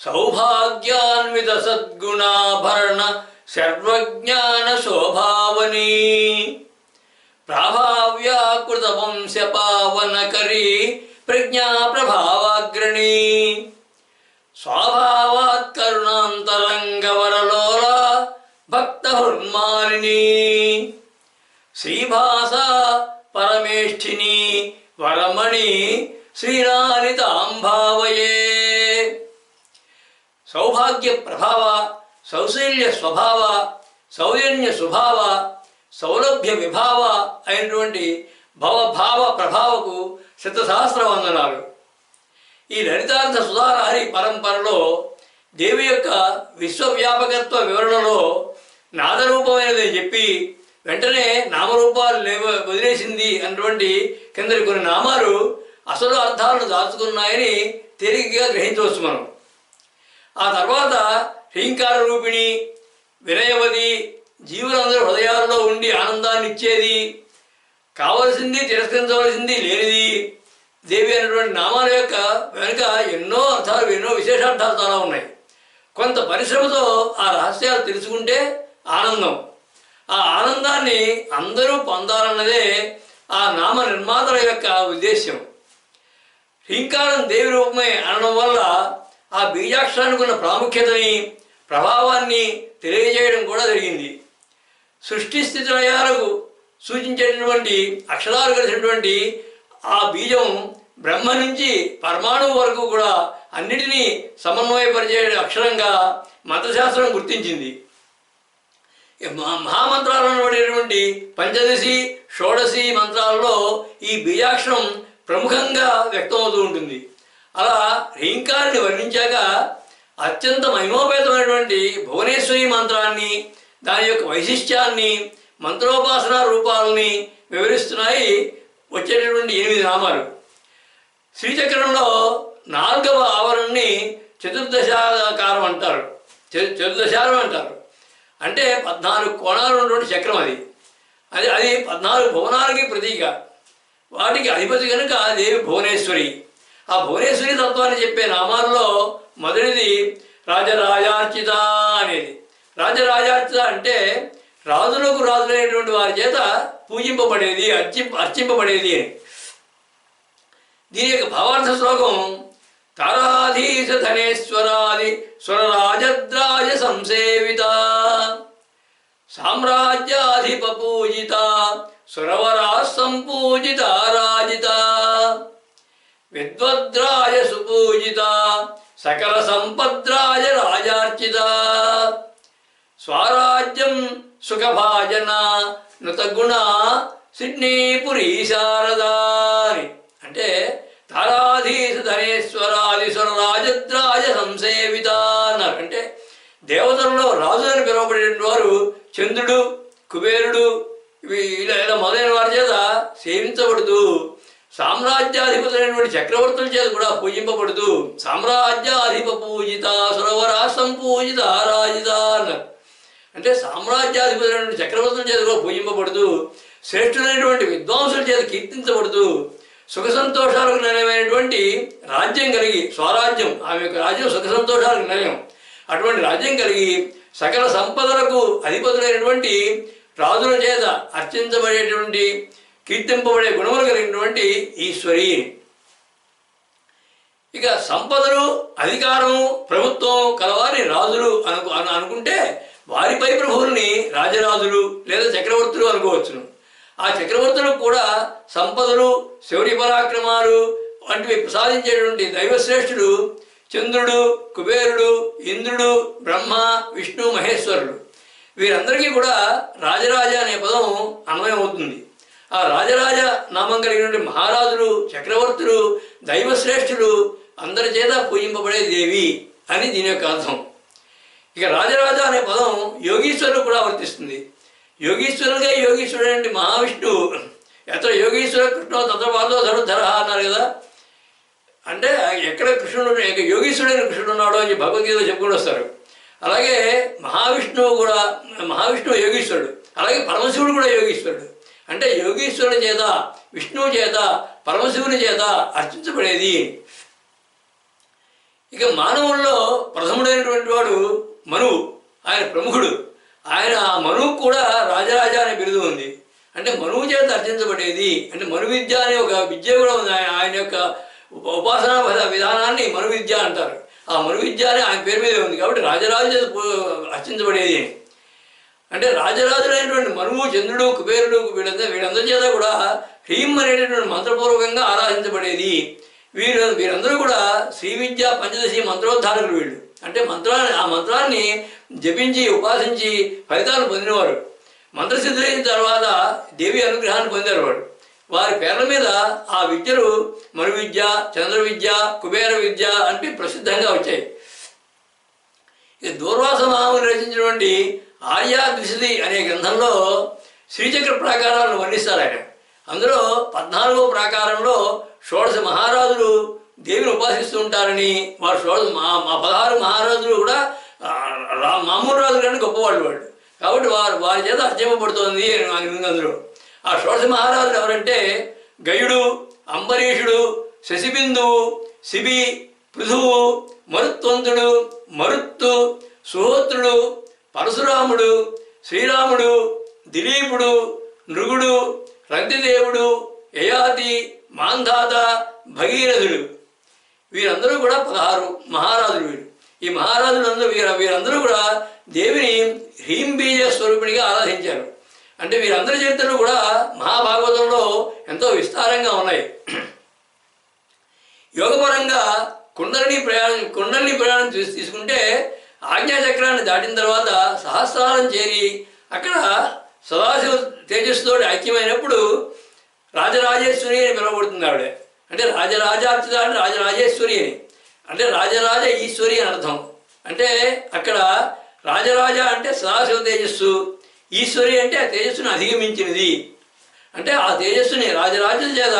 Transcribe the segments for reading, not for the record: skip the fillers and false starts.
సౌభాగ్యాన్విత సద్గుణాభరణ సర్వజ్ఞాన శోభావని ప్రాభావ్యాకృత వంశ పావనకరీ ప్రజ్ఞా ప్రభావాగ్రణి స్వభావాత్ కరుణాంతరంగవరలోల భక్తహృన్మాలిని శ్రీభాస పరమేష్ఠిని వరమణి శ్రీలాలితాంభావయే. సౌభాగ్య ప్రభావ, సౌశల్య స్వభావ, సౌజన్య స్వభావ, సౌలభ్య విభావ అయినటువంటి భవభావ ప్రభావకు శతసహస్ర వందనాలు. ఈ లలితార్థ సుధారహరి పరంపరలో దేవి యొక్క విశ్వవ్యాపకత్వ వివరణలో నాదరూపమైనదని చెప్పి వెంటనే నామరూపాలు వదిలేసింది అన్నటువంటి కిందటి కొన్ని నామాలు అసలు అర్థాలను దాచుకున్నాయని తేలికగా గ్రహించవచ్చు మనం. ఆ తర్వాత హ్రీంకార రూపిణి, వినయవతి, జీవులందరూ హృదయాల్లో ఉండి ఆనందాన్ని ఇచ్చేది, కావలసింది తిరస్కరించవలసింది లేనిది దేవి అనేటువంటి నామాల యొక్క వెనుక ఎన్నో అర్థాలు, ఎన్నో విశేషార్థాలు చాలా ఉన్నాయి. కొంత పరిశ్రమతో ఆ రహస్యాలు తెలుసుకుంటే ఆనందం. ఆ ఆనందాన్ని అందరూ పొందాలన్నదే ఆ నామ నిర్మాతల యొక్క ఉద్దేశ్యం. హ్రీంకారం దేవి రూపమే అనడం వల్ల ఆ బీజాక్షరానికి ఉన్న ప్రాముఖ్యతని, ప్రభావాన్ని తెలియజేయడం కూడా జరిగింది. సృష్టి స్థితి లయాలకు సూచించేటటువంటి అక్షరాలు కలిసినటువంటి ఆ బీజం బ్రహ్మ నుంచి పరమాణువు వరకు కూడా అన్నిటినీ సమన్వయపరిచే అక్షరంగా మంత్రశాస్త్రం గుర్తించింది. మహామంత్రాలను పడేటువంటి పంచదశి, షోడశి మంత్రాలలో ఈ బీజాక్షరం ప్రముఖంగా వ్యక్తమవుతూ ఉంటుంది. అలా హ్రీంకారిని వర్ణించాక అత్యంత మహిమోపేతమైనటువంటి భువనేశ్వరి మంత్రాన్ని, దాని యొక్క వైశిష్ట్యాన్ని, మంత్రోపాసన రూపాలని వివరిస్తున్నాయి వచ్చేటటువంటి 8 నామాలు. శ్రీచక్రంలో 4వ ఆవరణని చతుర్దశాకారం అంటారు, చతుర్దశారం అంటారు. అంటే 14 కోణాలు ఉన్నటువంటి చక్రం అది. అది 14 భువనాలకి ప్రతీక. వాటికి అధిపతి కనుక దేవి భువనేశ్వరి. ఆ భువనేశ్వరి తత్వాన్ని చెప్పే నామాల్లో మొదటిది రాజరాజార్చిత అనేది. రాజరాజార్చిత అంటే రాజులకు రాజులైనటువంటి వారి చేత పూజింపబడేది, అర్చింపబడేది అని. దీని యొక్క భావార్థ శ్లోకం తారాధీశ ధనేశ్వరాది స్వరరాజద్రాజ సంసేవిత సామ్రాజ్యాధిప పూజిత సురవరా సంపూజిత రాజిత విద్వద్రాజ సుపూజిత సకల సంపద్రాజ రాజార్చిత స్వరాజ్యం సుఖభాజన నృతగుణ సిడ్నీపురీ శారదాని. అంటే తారాధీశ ధనేశ్వరాదిశ్వర రాజద్రాజ సంసేవిత అన్నారు. అంటే దేవతలలో రాజు అని పిలువబడేటువంటి వారు చంద్రుడు, కుబేరుడు ఇలా మొదలైన వారి చేత సేవించబడుతూ, సామ్రాజ్యాధిపతులైనటువంటి చక్రవర్తుల చేత కూడా పూజింపబడుతూ సామ్రాజ్యాధిప పూజిత సురవరా సంపూజిత రాజిత అన్నారు. అంటే సామ్రాజ్యాధిపతులైనటువంటి చక్రవర్తుల చేత కూడా పూజింపబడుతూ, శ్రేష్ఠులైనటువంటి విద్వాంసుల చేత కీర్తించబడుతూ, సుఖ సంతోషాలకు నిలయమైనటువంటి రాజ్యం కలిగి, స్వరాజ్యం, ఆమె యొక్క రాజ్యం సుఖ సంతోషాలకు నిలయం, అటువంటి రాజ్యం కలిగి సకల సంపదలకు అధిపతులైనటువంటి రాజుల చేత అర్చించబడేటువంటి, కీర్తింపబడే గుణములు కలిగినటువంటి ఈశ్వరి. ఇక సంపదలు, అధికారము, ప్రభుత్వం కలవారి రాజులు అనుకుంటే వారిపై ప్రభువుల్ని రాజరాజులు లేదా చక్రవర్తులు అనుకోవచ్చును. ఆ చక్రవర్తులకు కూడా సంపదలు, శౌర్య పరాక్రమాలు వంటివి ప్రసాదించేటువంటి దైవశ్రేష్ఠుడు చంద్రుడు, కుబేరుడు, ఇంద్రుడు, బ్రహ్మ, విష్ణు, మహేశ్వరుడు. వీరందరికీ కూడా రాజరాజ అనే పదం అన్వయం అవుతుంది. ఆ రాజరాజ నామం కలిగినటువంటి మహారాజులు, చక్రవర్తులు, దైవశ్రేష్ఠులు అందరి చేత పూజింపబడే దేవి అని దీని యొక్క అర్థం. ఇక రాజరాజ అనే పదం యోగీశ్వరుడు కూడా వర్తిస్తుంది. యోగీశ్వరుడుగా యోగీశ్వరుడు అంటే మహావిష్ణువు ఎత్ర యోగీశ్వర కృష్ణో తత్ర పాదో ధనుధర అన్నారు కదా. అంటే ఎక్కడ కృష్ణుడు, యోగీశ్వరుడైన కృష్ణుడు ఉన్నాడో అని భగవద్గీతలో చెప్పుకొని వస్తారు. అలాగే మహావిష్ణువు కూడా, మహావిష్ణువు యోగీశ్వరుడు, అలాగే పరమశివుడు కూడా యోగీశ్వరుడు. అంటే యోగీశ్వరుని చేత, విష్ణువు చేత, పరమశివుని చేత అర్చించబడేది. ఇక మానవుల్లో ప్రథముడైనటువంటి వాడు మనువు. ఆయన ప్రముఖుడు. ఆయన మనువు కూడా రాజరాజ అనే బిరుదు ఉంది. అంటే మనువు చేత అర్చించబడేది. అంటే మను విద్య అనే ఒక విద్య కూడా ఉంది. ఆయన యొక్క ఉపాసనా విధానాన్ని మను విద్య అంటారు. ఆ మను విద్య అని ఆయన పేరు మీదే ఉంది. కాబట్టి రాజరాజు చేత అర్చించబడేది. అంటే రాజరాజులైనటువంటి మనువు, చంద్రుడు, కుబేరుడు వీళ్ళందరి చేత కూడా హ్రీం అనేటటువంటి మంత్రపూర్వకంగా ఆరాధించబడేది. వీరందరూ కూడా శ్రీ విద్య పంచదశి మంత్రోద్ధారకులు వీళ్ళు. అంటే ఆ మంత్రాన్ని జపించి ఉపాసించి ఫలితాలు పొందినవారు. మంత్రసిద్ధులైన తర్వాత దేవి అనుగ్రహాన్ని పొందారు వారి పేర్ల మీద ఆ విద్యలు మను విద్య, చంద్ర విద్య, కుబేర విద్య అంటే ప్రసిద్ధంగా వచ్చాయి. ఇక దూర్వాస మహాముని రచించినటువంటి ఆర్యాద్విశతి అనే గ్రంథంలో శ్రీచక్ర ప్రాకారాలను వర్ణిస్తారు ఆయన. అందులో 14వ ప్రాకారంలో 16 మహారాజులు దేవిని ఉపాసిస్తూ ఉంటారని, వారు 16 మహారాజులు కూడా మామూలు రాజులు కానీ గొప్పవాళ్ళు వాళ్ళు. కాబట్టి వారి చేత అర్చింపబడుతోంది అని ఉంది అందులో. ఆ 16 మహారాజులు ఎవరంటే గయుడు, అంబరీషుడు, శశిబిందువు, శిబి, పృథువు, మరుత్వంతుడు, మరుత్తు, సుహోత్రుడు, పరశురాముడు, శ్రీరాముడు, దిలీపుడు, నృగుడు, రంతిదేవుడు, యయాతి, మాంధాత, భగీరథుడు. వీరందరూ కూడా 16 మహారాజులు వీరు. ఈ మహారాజులందరూ వీరందరూ కూడా దేవిని హ్రీం బీజ స్వరూపిణిగా ఆరాధించారు. అంటే వీరందరి చరిత్రలు కూడా మహాభాగవతంలో ఎంతో విస్తారంగా ఉన్నాయి. యోగపరంగా కుండలిని ప్రయాణం తీసుకుంటే ఆజ్ఞాచక్రాన్ని దాటిన తర్వాత సహస్రారం చేరి అక్కడ సదాశివ తేజస్సుతో ఐక్యమైనప్పుడు రాజరాజేశ్వరి అని పిలువబడుతుంది ఆవిడ. అంటే రాజరాజార్చిత అంటే రాజరాజేశ్వరి అని, అంటే రాజరాజ ఈశ్వరి అని అర్థం. అంటే అక్కడ రాజరాజ అంటే సదాశివ తేజస్సు, ఈశ్వరి అంటే ఆ తేజస్సును అధిగమించినది. అంటే ఆ తేజస్సుని రాజరాజుల చేత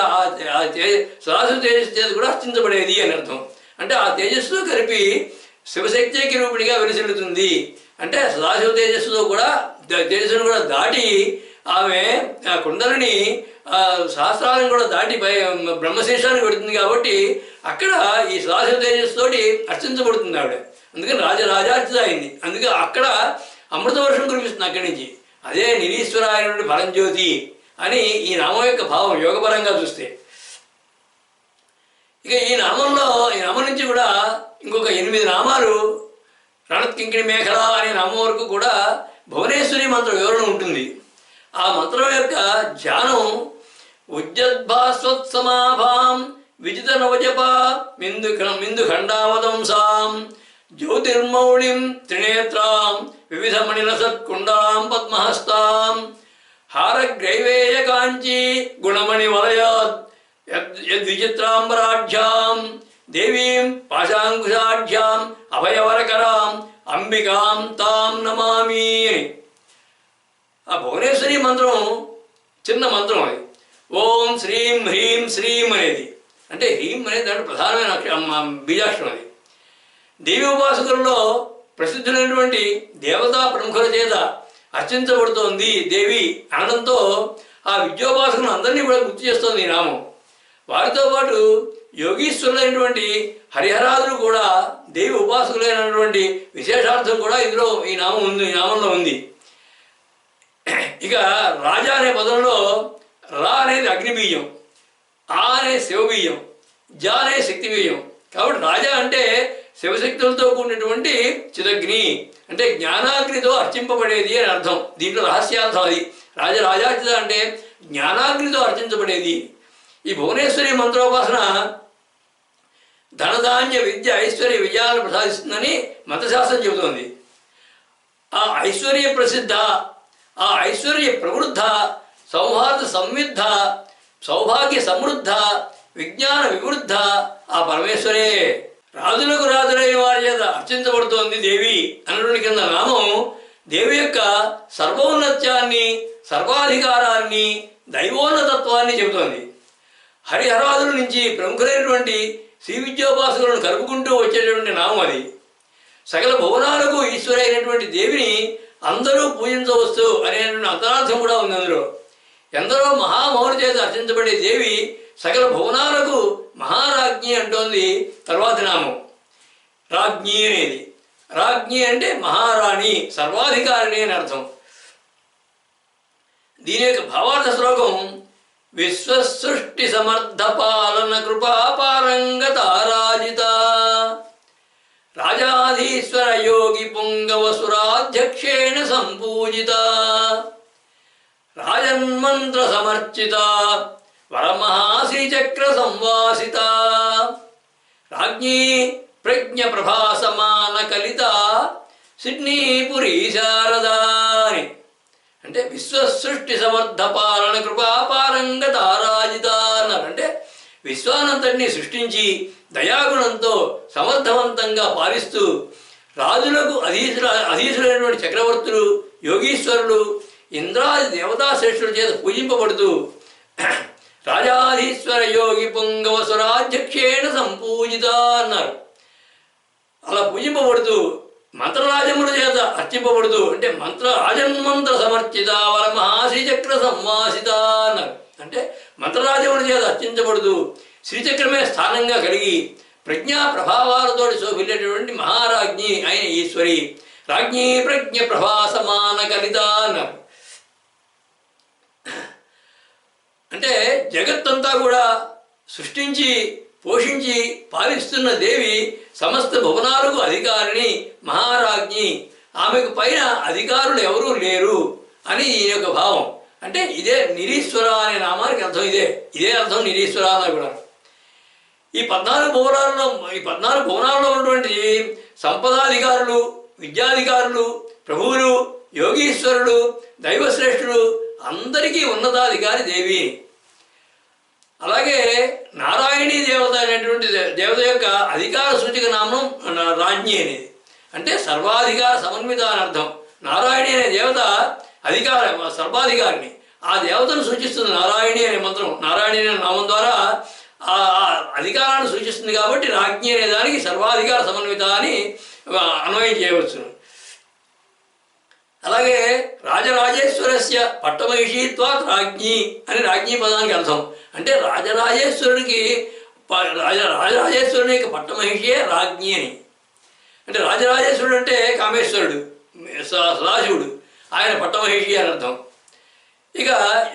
సదాశివ తేజస్సు చేత కూడా అర్చించబడేది అని అర్థం. అంటే ఆ తేజస్సుతో కలిపి శివశక్తికి రూపిణిగా వెలిసిల్లుతుంది. అంటే సదాశివ తేజస్సుతో కూడా తేజస్సును కూడా దాటి ఆమె ఆ కుండలిని సహస్రాలను కూడా దాటి బ్రహ్మశేషానికి పెడుతుంది. కాబట్టి అక్కడ ఈ సదాశివ తేజస్సుతోటి అర్చించబడుతుంది ఆవిడ. అందుకని రాజార్చిత అయింది. అందుకే అక్కడ అమృత వర్షం కురిపిస్తుంది అక్కడి నుంచి. అదే నిరీశ్వరాయనుడి పరంజ్యోతి అని ఈ నామం యొక్క భావం యోగపరంగా చూస్తే. ఇక ఈ నామం నుంచి కూడా ఇంకొక 8 నామాలు రణత్కింకిణి మేఖల అనే నామం వరకు కూడా భువనేశ్వరి మంత్ర వివరణ ఉంటుంది. ఆ మంత్రం యొక్క ధ్యానం ఉజ్జద్భాస్వత్సమాభాం విజిత నవజప మిందు ఖండావతంసాం జ్యోతిర్మౌళిం త్రినేత్రాం వివిధమణిలసత్కుండాం పద్మహస్తాం హారగ్రైవేయ కాంచీ గుణమణి వలయాద్ యద్విచిత్రాంబరాఢ్యాం దేవీం పాశాంకుశాఢ్యాం అభయవరకరాం అంబికాం తాం నమామి అని. ఆ భువనేశ్వరి మంత్రం చిన్న మంత్రం అది. ఓం శ్రీం హ్రీం శ్రీం అనేది. అంటే హ్రీం అనేది దాంట్లో ప్రధానమైన బీజాక్షరం అది. దేవి ఉపాసకులలో ప్రసిద్ధులైనటువంటి దేవతా ప్రముఖుల చేత అర్చించబడుతోంది దేవి అనడంతో ఆ విద్యోపాసకులను అందరినీ కూడా గుర్తు చేస్తోంది ఈ నామం. వారితో పాటు యోగీశ్వరులైనటువంటి హరిహరాదులు కూడా దేవి ఉపాసకులైనటువంటి విశేషార్థం కూడా ఇందులో ఈ నామంలో ఉంది. ఇక రాజా అనే పదంలో రా అనేది అగ్నిబీజం, ఆ అనే శివబీజం, జా అనే శక్తి బీజం. కాబట్టి రాజా అంటే శివశక్తులతో కూడినటువంటి చిదగ్ని, అంటే జ్ఞానాగ్నితో అర్చింపబడేది అని అర్థం. దీంట్లో రహస్యార్థం అది. రాజార్చిత అంటే జ్ఞానాగ్నితో అర్చించబడేది. ఈ భువనేశ్వరి మంత్రోపాసన ధనధాన్య విద్య ఐశ్వర్య విజయాలను ప్రసాదిస్తుందని మతశాస్త్రం చెబుతోంది. ఆ ఐశ్వర్య ప్రసిద్ధ, ఆ ఐశ్వర్య ప్రవృద్ధ, సౌహార్ద సంవిద్ధ, సౌభాగ్య సమృద్ధ, విజ్ఞాన వివృద్ధ ఆ పరమేశ్వరే. రాజులకు రాజులైన వారి చేత అర్చించబడుతోంది దేవి అన్నటువంటి కింద నామం దేవి యొక్క సర్వోన్నత్యాన్ని, సర్వాధికారాన్ని, దైవోన్నతత్వాన్ని చెబుతోంది. హరిహరాదుల నుంచి ప్రముఖులైనటువంటి శ్రీ విద్యోపాసకులను కలుపుకుంటూ వచ్చేటటువంటి నామం అది. సకల భువనాలకు ఈశ్వరి అయినటువంటి దేవిని అందరూ పూజించవచ్చు అనేటువంటి అంతరార్థం కూడా ఉంది అందులో. ఎందరో మహామౌని చేత అర్చించబడే దేవి సకల భువనాలకు మహారాజ్ఞి అంటోంది తర్వాతి నామం. రాజ్ఞి అనేది. రాజ్ఞి అంటే మహారాణి, సర్వాధికారిణి అని అర్థం. దీని యొక్క భావార్థ శ్లోకం విశ్వసృష్టి సమర్థ పాలన కృపాపారంగతారాజిత రాజాధీశ్వర యోగి పుంగవసురాధ్యక్షేణ సంపూజిత రాజన్మంత్ర సమర్చిత వరమహాశ్రీచక్ర సంవాసిత రాజ్ఞీ ప్రజ్ఞ ప్రభా సమాన కలిత సిడ్నీపురీ శారదాని. అంటే విశ్వసృష్టి సమర్థ పాలన కృపాపారంగతారాజిత అన్నారు. అంటే విశ్వానంతటినీ సృష్టించి దయాగుణంతో సమర్థవంతంగా పాలిస్తూ రాజులకు అధీశులైనటువంటి చక్రవర్తులు, యోగీశ్వరులు, ఇంద్రాది దేవతాశ్రేష్ఠుల చేత పూజింపబడుతూ రాజాధీశ్వర యోగి పుంగవసురాధ్యక్షేణ సంపూజిత అన్నారు. అలా పూజింపబడుతూ మంత్రరాజముల చేత అర్చింపబడుతూ, అంటే రాజన్మంత్ర సమర్చిత వరమహాశ్రీచక్ర సంవాసిత అన్నారు. అంటే మంత్రరాజముల చేత అర్చించబడుతూ శ్రీచక్రమే స్థానంగా కలిగి ప్రజ్ఞా ప్రభావాలతో శోభిల్లేటువంటి మహారాజ్ఞి అయిన ఈశ్వరి రాజ్ఞీ ప్రజ్ఞ ప్రభా సమాన కలిత అన్నారు. అంటే జగత్తంతా కూడా సృష్టించి పోషించి పాలిస్తున్న దేవి సమస్త భువనాలకు అధికారిని, మహారాజ్ఞి. ఆమెకు పైన అధికారులు ఎవరూ లేరు అని ఈ యొక్క భావం. అంటే ఇదే నిరీశ్వర అనే నామానికి అర్థం. ఇదే అర్థం నిరీశ్వర అన్న కూడా. ఈ 14 భువనాలలో ఉన్నటువంటి సంపదాధికారులు, విద్యాధికారులు, ప్రభువులు, యోగీశ్వరులు, దైవశ్రేష్ఠులు అందరికీ ఉన్నతాధికారి దేవి. అలాగే నారాయణీ దేవత అనేటువంటి దేవత యొక్క అధికార సూచిక నామం రాజ్ఞి అనేది. అంటే సర్వాధికార సమన్విత అని అర్థం. నారాయణి అనే దేవత సర్వాధికారిని. ఆ దేవతను సూచిస్తుంది నారాయణి అనే మంత్రం. నారాయణి అనే నామం ద్వారా ఆ అధికారాన్ని సూచిస్తుంది కాబట్టి రాజ్ఞి అనే దానికి సర్వాధికార సమన్విత అని అన్వయం చేయవచ్చు. అలాగే రాజరాజేశ్వరస్య పట్టమహిషీత్వాత్ రాజ్ఞి అని రాజ్ఞి పదానికి అర్థం. అంటే రాజరాజేశ్వరుడికి రాజరాజేశ్వరుని యొక్క పట్టమహిషియే రాజ్ఞి అని. అంటే రాజరాజేశ్వరుడు అంటే కామేశ్వరుడు, సదాశివుడు, ఆయన పట్టమహిషి అని అర్థం. ఇక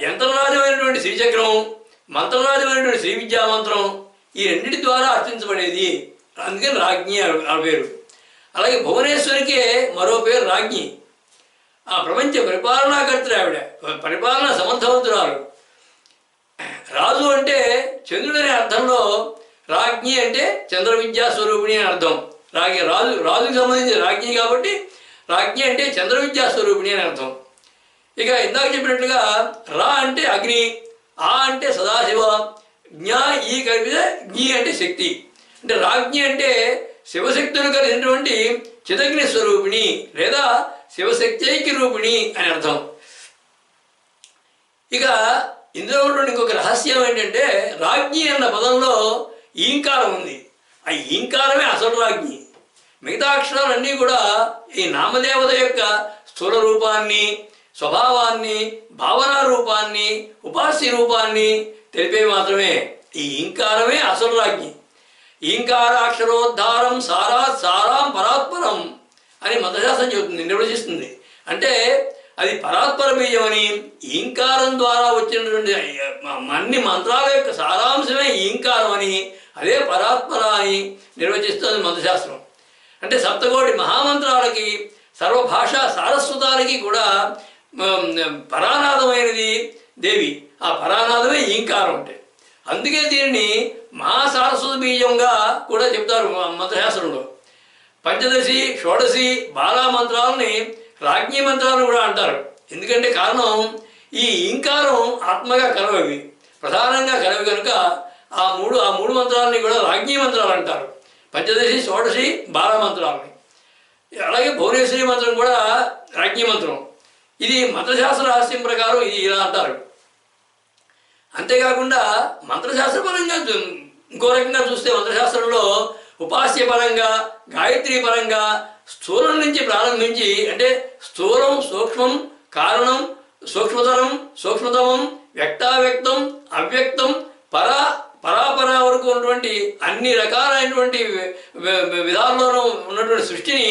యంత్రరాజమైనటువంటి శ్రీచక్రం, మంత్రరాజమైనటువంటి శ్రీ విద్యామంత్రం, ఈ రెండింటి ద్వారా అర్చించబడేది, అందుకని రాజ్ఞి ఆ పేరు. అలాగే భువనేశ్వరికే మరో పేరు రాజ్ఞి. ఆ ప్రపంచ పరిపాలనాకర్త ఆవిడ, పరిపాలనా సమర్థవంతురాలు. రాజు అంటే చంద్రుడనే అర్థంలో, రాజ్ఞి అంటే చంద్ర విద్యా స్వరూపిణి అని అర్థం. రాజుకి సంబంధించిన రాజ్ఞి కాబట్టి రాజ్ఞి అంటే చంద్ర విద్యా స్వరూపిణి అని అర్థం. ఇక ఇందాక చెప్పినట్లుగా రా అంటే అగ్ని, ఆ అంటే సదాశివ, జ్ఞా ఈ కలిపితే జ్ఞి అంటే శక్తి. అంటే రాజ్ఞి అంటే శివశక్తులు కలిసినటువంటి చిదగ్ని స్వరూపిణి లేదా శివశక్తైక్య రూపిణి అని అర్థం. ఇక ఇందులో ఉన్నటువంటి ఇంకొక రహస్యం ఏంటంటే రాజ్ఞి అన్న పదంలో ఈంకారం ఉంది. ఆ ఈంకారమే అసలు రాజ్ఞి. మిగతా అక్షరాలన్నీ కూడా ఈ నామదేవత యొక్క స్థూల రూపాన్ని, స్వభావాన్ని, భావనా రూపాన్ని, ఉపాస్య రూపాన్ని తెలిపేవి మాత్రమే. ఈ ఈంకారమే అసలు రాజ్ఞి. ఈంకారాక్షరోద్ధారం సారాం పరాత్పరం అని మంత్రశాస్త్రం చెబుతుంది, నిర్వచిస్తుంది. అంటే అది పరాత్పర బీజం అని, ఈంకారం ద్వారా వచ్చినటువంటి అన్ని మంత్రాల యొక్క సారాంశమే ఈంకారం అని, అదే పరాత్పర అని నిర్వచిస్తుంది మంత్రశాస్త్రం. అంటే సప్తకోటి మహామంత్రాలకి, సర్వభాషా సారస్వతాలకి కూడా పరానాదమైనది దేవి. ఆ పరానాదమే ఈంకారం అంటే. అందుకే దీనిని మహాసారస్వత బీజంగా కూడా చెప్తారు మంత్రశాస్త్రంలో. పంచదశి, షోడశి బాలా మంత్రాలని రాజ్ఞి మంత్రాలను కూడా అంటారు. ఎందుకంటే కారణం ఈ ఈంకారం ఆత్మగా కలవవి, ప్రధానంగా కలవి కనుక ఆ మూడు మంత్రాలని కూడా రాజ్ఞి మంత్రాలు అంటారు. పంచదశి, షోడశి బాలా మంత్రాలని. అలాగే భువనేశ్వరి మంత్రం కూడా రాజ్ఞి మంత్రం. ఇది మంత్రశాస్త్ర రహస్యం ప్రకారం ఇది ఇలా అంటారు. అంతేకాకుండా మంత్రశాస్త్రపరంగా ఇంకో రకంగా చూస్తే మంత్రశాస్త్రంలో ఉపాస్య పరంగా, గాయత్రి పరంగా స్థూలం నుంచి ప్రారంభించి, అంటే స్థూలం, సూక్ష్మం, కారణం, సూక్ష్మతరం, సూక్ష్మతమం, వ్యక్తావ్యక్తం, అవ్యక్తం, పరాపరా వరకు ఉన్నటువంటి అన్ని రకాలైనటువంటి విధాల్లోనూ ఉన్నటువంటి సృష్టిని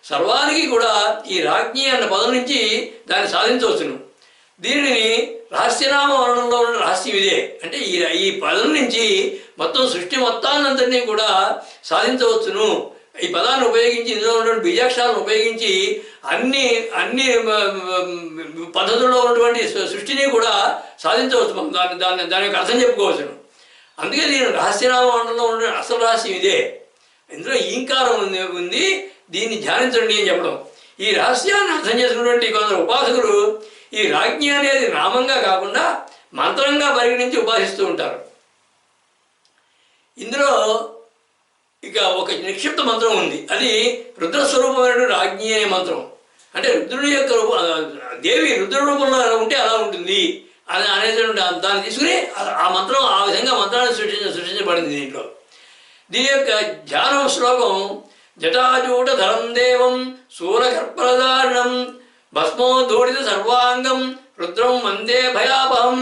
సర్వానికి కూడా ఈ రాజ్ఞి అన్న పదం నుంచి దాన్ని సాధించవచ్చును. దీనిని రహస్యనామ వర్ణంలో ఉన్న రహస్యం ఇదే. అంటే ఈ పదం నుంచి మొత్తం సృష్టి మొత్తాన్నంతటినీ కూడా సాధించవచ్చును. ఈ పదాన్ని ఉపయోగించి, ఇందులో ఉన్నటువంటి బీజాక్షరాలను ఉపయోగించి అన్ని అన్ని పద్ధతుల్లో ఉన్నటువంటి సృష్టిని కూడా సాధించవచ్చు. మనం దాని యొక్క అర్థం చెప్పుకోవచ్చును. అందుకే దీని రహస్యనామ మండలంలో ఉన్న అసలు రహస్యం ఇదే. ఇందులో ఈంకారం ఉంది, దీన్ని ధ్యానించండి అని చెప్పడం. ఈ రహస్యాన్ని అర్థం చేసుకున్నటువంటి కొందరు ఉపాసకులు ఈ రాజ్ఞి అనేది నామంగా కాకుండా మంత్రంగా పరిగణించి ఉపాసిస్తూ ఉంటారు. ఇందులో ఇక ఒక నిక్షిప్త మంత్రం ఉంది, అది రుద్రస్వరూపమైన రాజ్ఞి అనే మంత్రం. అంటే రుద్రుని యొక్క దేవి రుద్ర రూపంలో ఎలా ఉంటే అలా ఉంటుంది అని అనేటువంటి దాన్ని తీసుకుని ఆ మంత్రం ఆ విధంగా మంత్రాన్ని సృష్టించబడింది. దీని యొక్క ధ్యానం శ్లోకం జటాజూటధరం దేవం శూలకర్పరదారుణం భస్మోధూడిత సర్వాంగం రుద్రం వందే భయాపహం.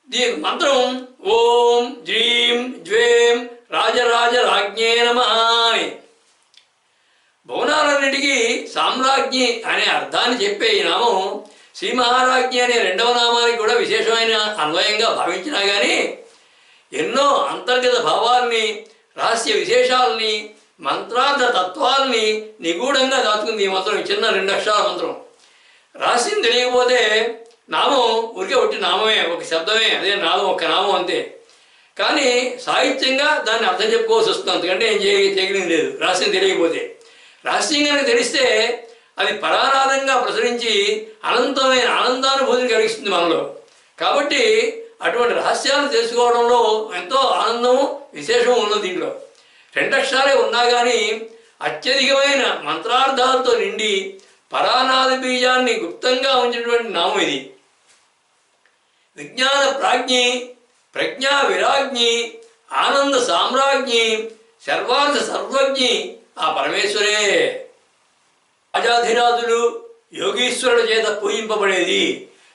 దీని మంత్రం ఓం జ్రీం జ్వేం రాజరాజ రాజ్ఞే నమః. భువనాలన్నిటికీ సామ్రాజ్ఞి అనే అర్థాన్ని చెప్పే ఈ నామం శ్రీ మహారాజ్ఞి అనే రెండవ నామానికి కూడా విశేషమైన అన్వయంగా భావించినా కానీ ఎన్నో అంతర్గత భావాల్ని, రహస్య విశేషాలని, మంత్రార్థ తత్వాల్ని నిగూఢంగా దాచుకుంది ఈ మంత్రం. చిన్న 2 అక్షరాల మంత్రం. రహస్యం తెలియకపోతే నామం ఊరికే ఒట్టి నామమే, ఒక శబ్దమే, అదే నామం, ఒక్క నామం అంతే. కానీ సాహిత్యంగా దాన్ని అర్థం చెప్పుకోవాల్సి వస్తుంది. అంతకంటే ఏం చేయగలిగింది లేదు రహస్యం తెలియకపోతే. రహస్యం కనుక తెలిస్తే అది పరానాదంగా ప్రసరించి అనంతమైన ఆనందానుభూతిని కలిగిస్తుంది మనలో. కాబట్టి అటువంటి రహస్యాలు తెలుసుకోవడంలో ఎంతో ఆనందము, విశేషము ఉన్నది. దీంట్లో 2 అక్షరాలే ఉన్నా కానీ అత్యధికమైన మంత్రార్థాలతో నిండి పరానాద బీజాన్ని గుప్తంగా ఉంచినటువంటి నామం ఇది. విజ్ఞాన ప్రాజ్ఞి, ప్రజ్ఞా విరాజ్ఞి, ఆనంద సామ్రాజ్ఞి, సర్వార్థ సర్వజ్ఞి ఆ పరమేశ్వరే. రాజాధిరాజులు యోగీశ్వరుల చేత పూజింపబడేది,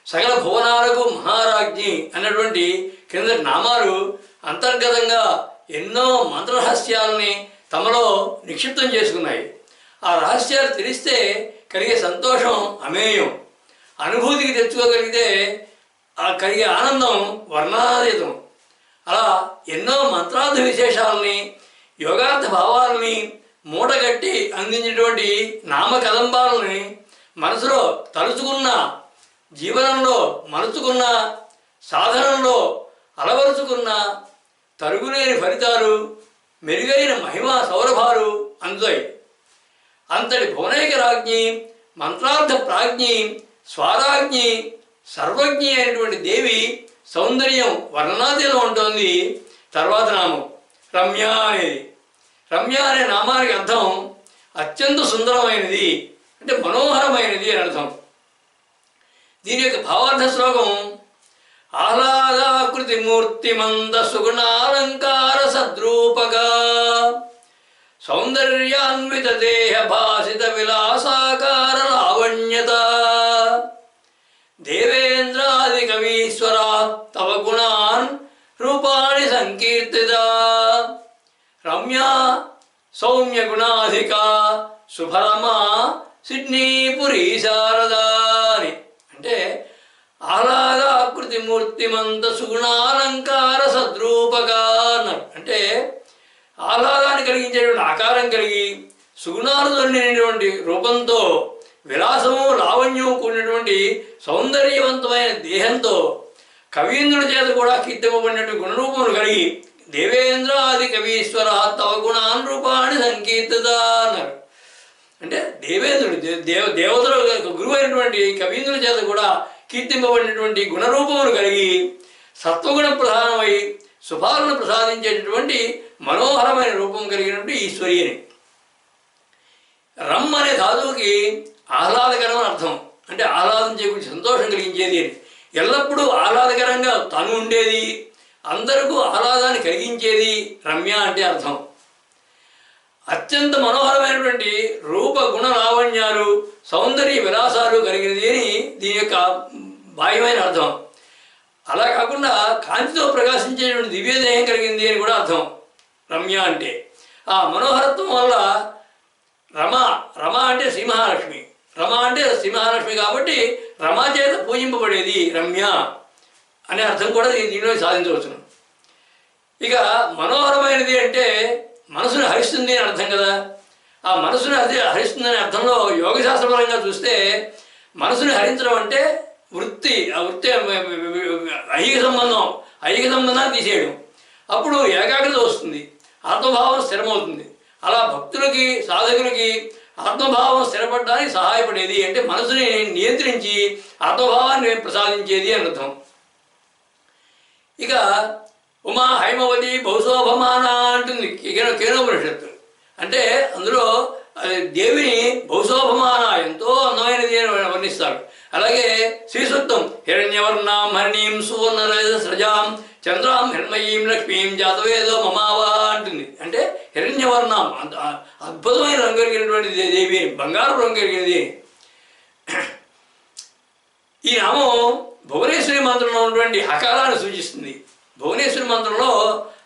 సకల భువనాలకు మహారాజ్ఞి అన్నటువంటి క్రిందటి నామాలు అంతర్గతంగా ఎన్నో మంత్రరహస్యాలని తమలో నిక్షిప్తం చేసుకున్నాయి. ఆ రహస్యాలు తెలిస్తే కలిగే సంతోషం అమేయం. అనుభూతికి తెచ్చుకోగలిగితే కలిగే ఆనందం వర్ణనాతీతం. అలా ఎన్నో మంత్రార్థ విశేషాలని, యోగార్థ భావాలని మూటగట్టి అందించినటువంటి నామకదంబాలని మనసులో తలుచుకున్న, జీవనంలో మలుచుకున్న, సాధనంలో అలవరుచుకున్న తరుగులేని ఫలితాలు, మెరుగైన మహిమా సౌరభాలు అందుతాయి. అంతటి భువనైక రాజ్ఞి, మంత్రార్థ ప్రాజ్ఞి, స్వారాజ్ఞి, సర్వజ్ఞి అయినటువంటి దేవి సౌందర్యం వర్ణనాతీతం ఉంటుంది. తర్వాత నామం రమ్య అనేది. రమ్య అనే నామానికి అర్థం అత్యంత సుందరమైనది, అంటే మనోహరమైనది అని అర్థం. దీని యొక్క భావార్థ శ్లోకం ఆహ్లాదాకృతి మూర్తిమంద సుగుణాలంకార సద్రూపగా సౌందర్యాన్విత దేహ భాసిత విలాసాకార లావణ్యత దేవేంద్రాది కవీశ్వర తవ గుణాన్ రూపాణి సంకీర్తిత రమ్యా సౌమ్య గుణాధిక శుభరమా సిడ్నీపురీ శారదా అని. అంటే ఆహ్లాదాకృతి మూర్తిమంత సుగుణాలంకార సద్రూపగా అన్నారు. అంటే ఆహ్లాదాన్ని కలిగించేటువంటి ఆకారం కలిగి సుగుణాలు నిండినటువంటి రూపంతో, విలాసము లావణ్యము కూడినటువంటి సౌందర్యవంతమైన దేహంతో, కవీంద్రుడి చేత కూడా కీర్తింపబడినటువంటి గుణరూపములు కలిగి దేవేంద్ర ఆది కవీశ్వర తవ గుణాన్ రూపాన్ని సంకీర్తిత అన్నారు. అంటే దేవేంద్రుడు దేవతల గురువు అయినటువంటి కవీంద్రుల చేత కూడా కీర్తింపబడినటువంటి గుణరూపములు కలిగి సత్వగుణ ప్రధానమై శుభాలను ప్రసాదించేటటువంటి మనోహరమైన రూపం కలిగినటువంటి ఈశ్వరి అని. రమ్ అనే ధాతువుకి ఆహ్లాదకరం అని అర్థం. అంటే ఆహ్లాదించే సంతోషం కలిగించేది అని. ఎల్లప్పుడూ ఆహ్లాదకరంగా తను ఉండేది, అందరికీ ఆహ్లాదాన్ని కలిగించేది రమ్య అంటే అర్థం. అత్యంత మనోహరమైనటువంటి రూప గుణ లావణ్యాలు, సౌందర్య విలాసాలు కలిగినది అని దీని యొక్క బాహ్యమైన అర్థం. అలా కాకుండా కాంతితో ప్రకాశించేటువంటి దివ్యదేహం కలిగింది అని కూడా అర్థం రమ్య అంటే. ఆ మనోహరత్వం వల్ల రమ రమ అంటే శ్రీమహాలక్ష్మి, రమ అంటే శ్రీమహాలక్ష్మి కాబట్టి రమా చేత పూజింపబడేది రమ్య అనే అర్థం కూడా దీనిలో సాధించవచ్చును. ఇక మనోహరమైనది అంటే మనసును హరిస్తుంది అని అర్థం కదా. ఆ మనసును హరిస్తుందనే అర్థంలో యోగశాస్త్రపరంగా చూస్తే మనసుని హరించడం అంటే వృత్తి, ఆ వృత్తి ఐహిక సంబంధాన్ని తీసేయడం. అప్పుడు ఏకాగ్రత వస్తుంది, ఆత్మభావం స్థిరమవుతుంది. అలా భక్తులకి సాధకులకి ఆత్మభావం స్థిరపడడానికి సహాయపడేది అంటే మనసుని నియంత్రించి ఆత్మభావాన్ని ప్రసాదించేది అని అర్థం. ఇక ఉమా హైమవతి బహుశోభమాన అంటుంది కేనోపనిషత్తు. అంటే అందులో దేవిని బహుశోభమాన ఎంతో అందమైనది అని వర్ణిస్తాడు. అలాగే శ్రీసూక్తం హిరణ్యవర్ణాం హరిణీం సువర్ణరజస్రజాం చంద్రాం హిరణ్మయీం లక్ష్మీం జాతవేదో మమావా అంటుంది. అంటే హిరణ్యవర్ణాం అద్భుతమైన రంగు కలిగినటువంటి దేవి, బంగారు రంగు కలిగినది. ఈ నామం భువనేశ్వరి మంత్రంలో ఉన్నటువంటి హకారాన్ని సూచిస్తుంది. భువనేశ్వరి మంత్రంలో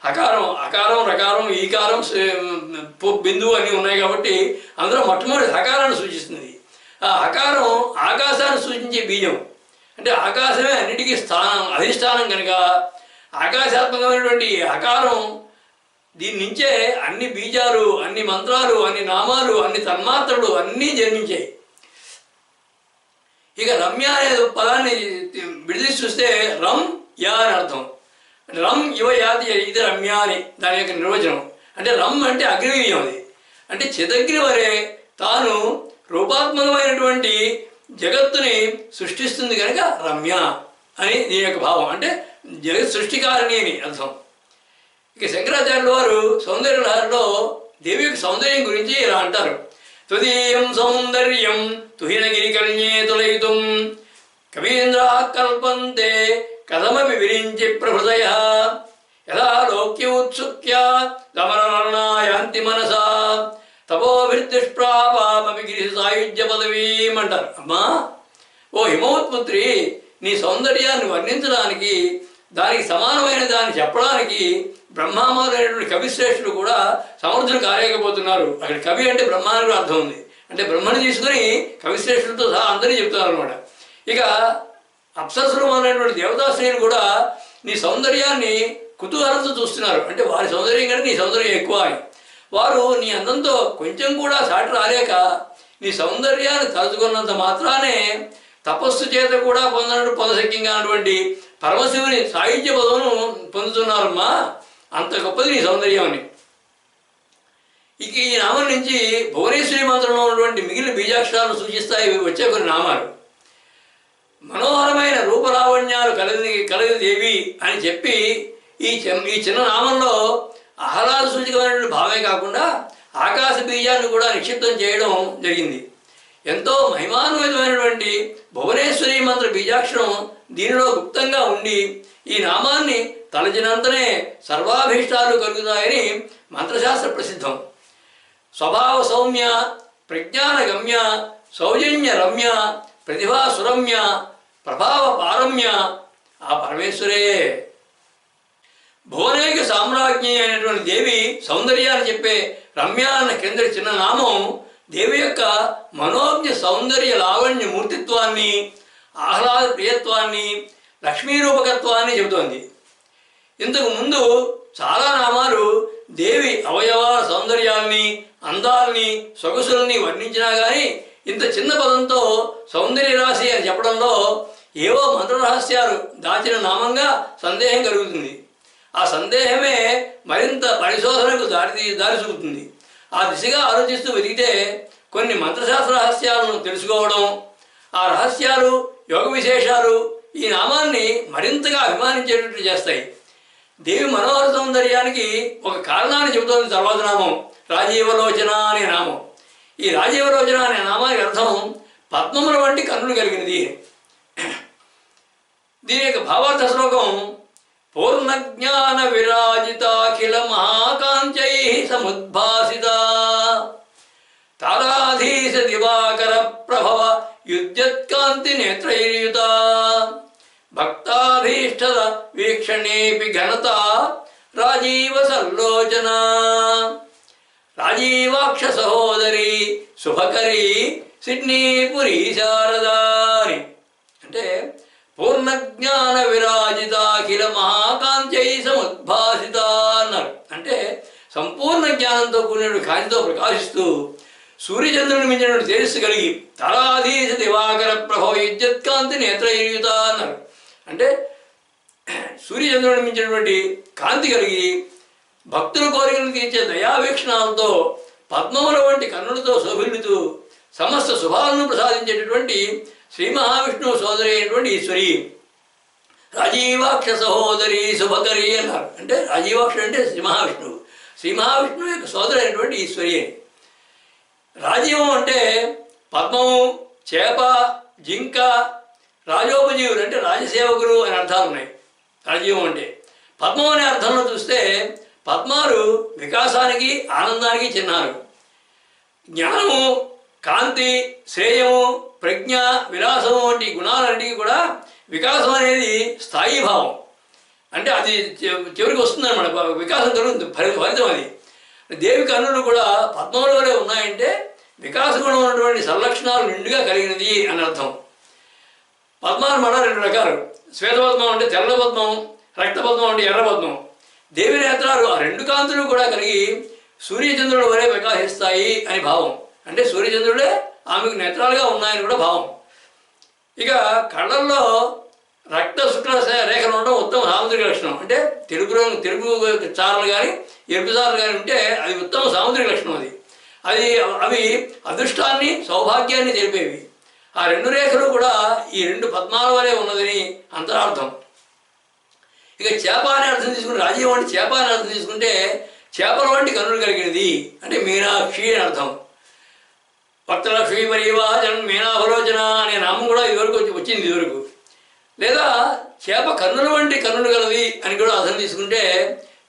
హకారం, అకారం, రకారం, ఈకారం, బిందువు అన్నీ ఉన్నాయి కాబట్టి అందులో మొట్టమొదటి హకారాన్ని సూచిస్తుంది. ఆ హకారం ఆకాశాన్ని సూచించే బీజం. అంటే ఆకాశమే అన్నిటికీ అధిష్టానం కనుక ఆకాశాత్మకమైనటువంటి హకారం దీని నుంచే అన్ని బీజాలు, అన్ని మంత్రాలు, అన్ని నామాలు, అన్ని తన్మాత్రలు అన్నీ జన్మించాయి. ఇక రమ్య అనే పదాన్ని విడదీసి చూస్తే రం యా అని అర్థం. రం ఇవ యాతి ఇది రమ్య అని దాని యొక్క నిర్వచనం. అంటే రమ్ అంటే అగ్నివీయం, అది అంటే చిదగ్ని వరే తాను రూపాత్మకమైనటువంటి జగత్తుని సృష్టిస్తుంది కనుక రమ్య అని దీని యొక్క భావం. అంటే జగత్ సృష్టికారిణి అని అర్థం. ఇక శంకరాచార్యుల వారు సౌందర్యలహరిలో దేవి యొక్క సౌందర్యం గురించి ఇలా అంటారు. త్వదీయం సౌందర్యం తుహినగిరి కన్యే తులయితుం కవీంద్రా కల్పంతే కథమపి విరించి ప్రభృతయ యథా లోక్య ఉత్సుక్య దమనరణాయాంతి మనసా తపోభిర్దుష్ప్రాపామపి గిరి సాయుధ్య పదవీం అంటారు. అమ్మా ఓ హిమవత్పుత్రి, నీ సౌందర్యాన్ని వర్ణించడానికి, దానికి సమానమైన దాన్ని చెప్పడానికి బ్రహ్మామారైనటువంటి కవిశ్రేష్ఠులు కూడా సమర్థులు కాలేకపోతున్నారు. అక్కడ కవి అంటే బ్రహ్మానికి అర్థం ఉంది. అంటే బ్రహ్మని తీసుకుని కవిశ్రేష్ఠులతో సహా అందరినీ చెప్తున్నారు అనమాట. ఇక అప్సరసులు అనేటువంటి దేవతాశ్రేయులు కూడా నీ సౌందర్యాన్ని కుతూహలంతో చూస్తున్నారు. అంటే వారి సౌందర్యం కంటే నీ సౌందర్యం ఎక్కువ అని. వారు నీ అందంతో కొంచెం కూడా సాటి రాలేక నీ సౌందర్యాన్ని తలుచుకున్నంత మాత్రానే తపస్సు చేత కూడా పొందశక్యంగా అన్నటువంటి పరమశివుని సాహిత్య పదవును పొందుతున్నారమ్మా. అంత గొప్పది నీ సౌందర్యం అని. ఇక ఈ నామం నుంచి భువనేశ్వరి మంత్రంలో ఉన్నటువంటి మిగిలిన బీజాక్షరాలను సూచిస్తాయి వచ్చే కొన్ని నామాలు. మనోహరమైన రూపలావణ్యాలు కలిగి దేవి అని చెప్పి ఈ చిన్న నామంలో ఆహ్లాద సూచకమైనటువంటి భావమే కాకుండా ఆకాశ బీజాన్ని కూడా నిక్షిప్తం చేయడం జరిగింది. ఎంతో మహిమాన్వితమైనటువంటి భువనేశ్వరి మంత్ర బీజాక్షరం దీనిలో గుప్తంగా ఉండి ఈ నామాన్ని తలచినంతనే సర్వాభీష్టాలు కలుగుతాయని మంత్రశాస్త్ర ప్రసిద్ధం. స్వభావ సౌమ్య, ప్రజ్ఞాన గమ్య, సౌజన్య రమ్య, ప్రతిభా సురమ్య, ప్రభావ పారమ్య ఆ పరమేశ్వరే. భువనేక సామ్రాజ్ఞి అయినటువంటి దేవి సౌందర్యాన్ని చెప్పే రమ్య అన్న కింద చిన్న నామం దేవి యొక్క మనోజ్ఞ సౌందర్య లావణ్య మూర్తిత్వాన్ని, ఆహ్లాద ప్రియత్వాన్ని, లక్ష్మీరూపకత్వాన్ని చెబుతోంది. ఇంతకు ముందు చాలా నామాలు దేవి అవయవాల సౌందర్యాల్ని, అందాల్ని, సొగసుల్ని వర్ణించినా కానీ ఇంత చిన్న పదంతో సౌందర్య రాశి అని చెప్పడంలో ఏవో మంత్రరహస్యాలు దాచిన నామంగా సందేహం కలుగుతుంది. ఆ సందేహమే మరింత పరిశోధనకు దారి చూపుతుంది. ఆ దిశగా ఆలోచిస్తూ వెతికితే కొన్ని మంత్రశాస్త్ర రహస్యాలను తెలుసుకోవడం, ఆ రహస్యాలు యోగ విశేషాలు ఈ నామాన్ని మరింతగా అభిమానించేటట్టు చేస్తాయి. దేవి మనోహర సౌందర్యానికి ఒక కారణాన్ని చెబుతోంది తర్వాత నామం రాజీవలోచన అనే నామం. ఈ రాజీవలోచన అనే నామానికి అర్థం పద్మముల వంటి కన్నులు కలిగినది. దీని యొక్క భావార్థ శ్లోకం పూర్ణజ్ఞాన విరాజితాఖిల మహాకాంచై సముద్భాసిత తారాధీశ దివాకర ప్రభవ యుద్ధ్యత్కాంతి నేత్రైర్యుత భక్తాభీష్ట తిష్టద వీక్షణేపి ఘనత రాజీవ సల్లోచన రాజీవాక్ష సహోదరి శుభకరి సిడ్నీపురి శారదారి అంటే పూర్ణజ్ఞాన విరాజిత అఖిల మహాకాంత్యై సముద్భాసిత అన్నారు. అంటే సంపూర్ణ జ్ఞానంతో కూడిన కాంతితో ప్రకాశిస్తూ సూర్యచంద్రుని మించినటువంటి తేజస్సు కలిగి తరాధీశ దివాకర ప్రభవ విద్యుత్కాంతి నేత్రయుత అన్నారు. అంటే సూర్యచంద్రుని మించినటువంటి కాంతి కలిగి భక్తుల కోరికలను తీర్చే దయావీక్షణాలతో పద్మముల వంటి కన్నులతో శోభిల్లుతూ సమస్త శుభాలను ప్రసాదించేటటువంటి శ్రీ మహావిష్ణువు సోదరి అయినటువంటి ఈశ్వరి రాజీవాక్ష సహోదరి శుభకరి అన్నారు. అంటే రాజీవాక్ష అంటే శ్రీ మహావిష్ణువు, శ్రీ మహావిష్ణువు యొక్క సోదరి అయినటువంటి ఈశ్వరి అని. రాజీవం అంటే పద్మము, చేప, జింక, రాజోపజీవులు అంటే రాజసేవకులు అనే అర్థాలు ఉన్నాయి. రాజీవం అంటే పద్మం అనే అర్థంలో చూస్తే పద్మాలు వికాసానికి ఆనందానికి చిహ్నాలు. జ్ఞానము, కాంతి, శ్రేయము, ప్రజ్ఞ, విలాసము వంటి గుణాలన్నిటికీ కూడా వికాసం అనేది స్థాయి భావం. అంటే అది చివరికి వస్తుందన్నమాట, వికాసం కలుగుతుంది, ఫలితం అది. దేవి కన్నులు కూడా పద్మంలోనే ఉన్నాయంటే వికాస గుణం ఉన్నటువంటి సల్లక్షణాలు నిండుగా కలిగినది అని అర్థం. పద్మాలు మళ్ళా రెండు రకాలు. శ్వేతపద్మం అంటే తెల్ల పద్మం, రక్తపద్మం అంటే ఎర్ర పద్మం. దేవి నేత్రాలు ఆ రెండు కాంతులు కూడా కలిగి సూర్యచంద్రుల వలె ప్రకాశిస్తాయి అని భావం. అంటే సూర్యచంద్రుడే ఆమెకు నేత్రాలుగా ఉన్నాయని కూడా భావం. ఇక కళ్ళల్లో రక్త శుక్ల రేఖలు ఉండడం ఉత్తమ సాముద్రిక లక్షణం. అంటే తెలుగు చారలు కానీ ఎరుపు చారలు కానీ ఉంటే అది ఉత్తమ సాముద్రిక లక్షణం. అవి అదృష్టాన్ని, సౌభాగ్యాన్ని తెలిపేవి. ఆ రెండు రేఖలు కూడా ఈ రెండు పద్మాల వలె ఉన్నదని అంతరార్థం. ఇక చేప అనే అర్థం తీసుకుంటే, రాజీవం అంటే చేప అనే అర్థం తీసుకుంటే చేపల వంటి కన్నులు కలిగినది అంటే మీనాక్షి అని అర్థం. భక్తలక్ష్మి మరీవాజన్ మీనాభలోచన అనే నామం కూడా ఇదివరకు వచ్చింది ఇదివరకు. లేదా చేప కన్నుల వంటి కన్నులు కలది అని కూడా అర్థం తీసుకుంటే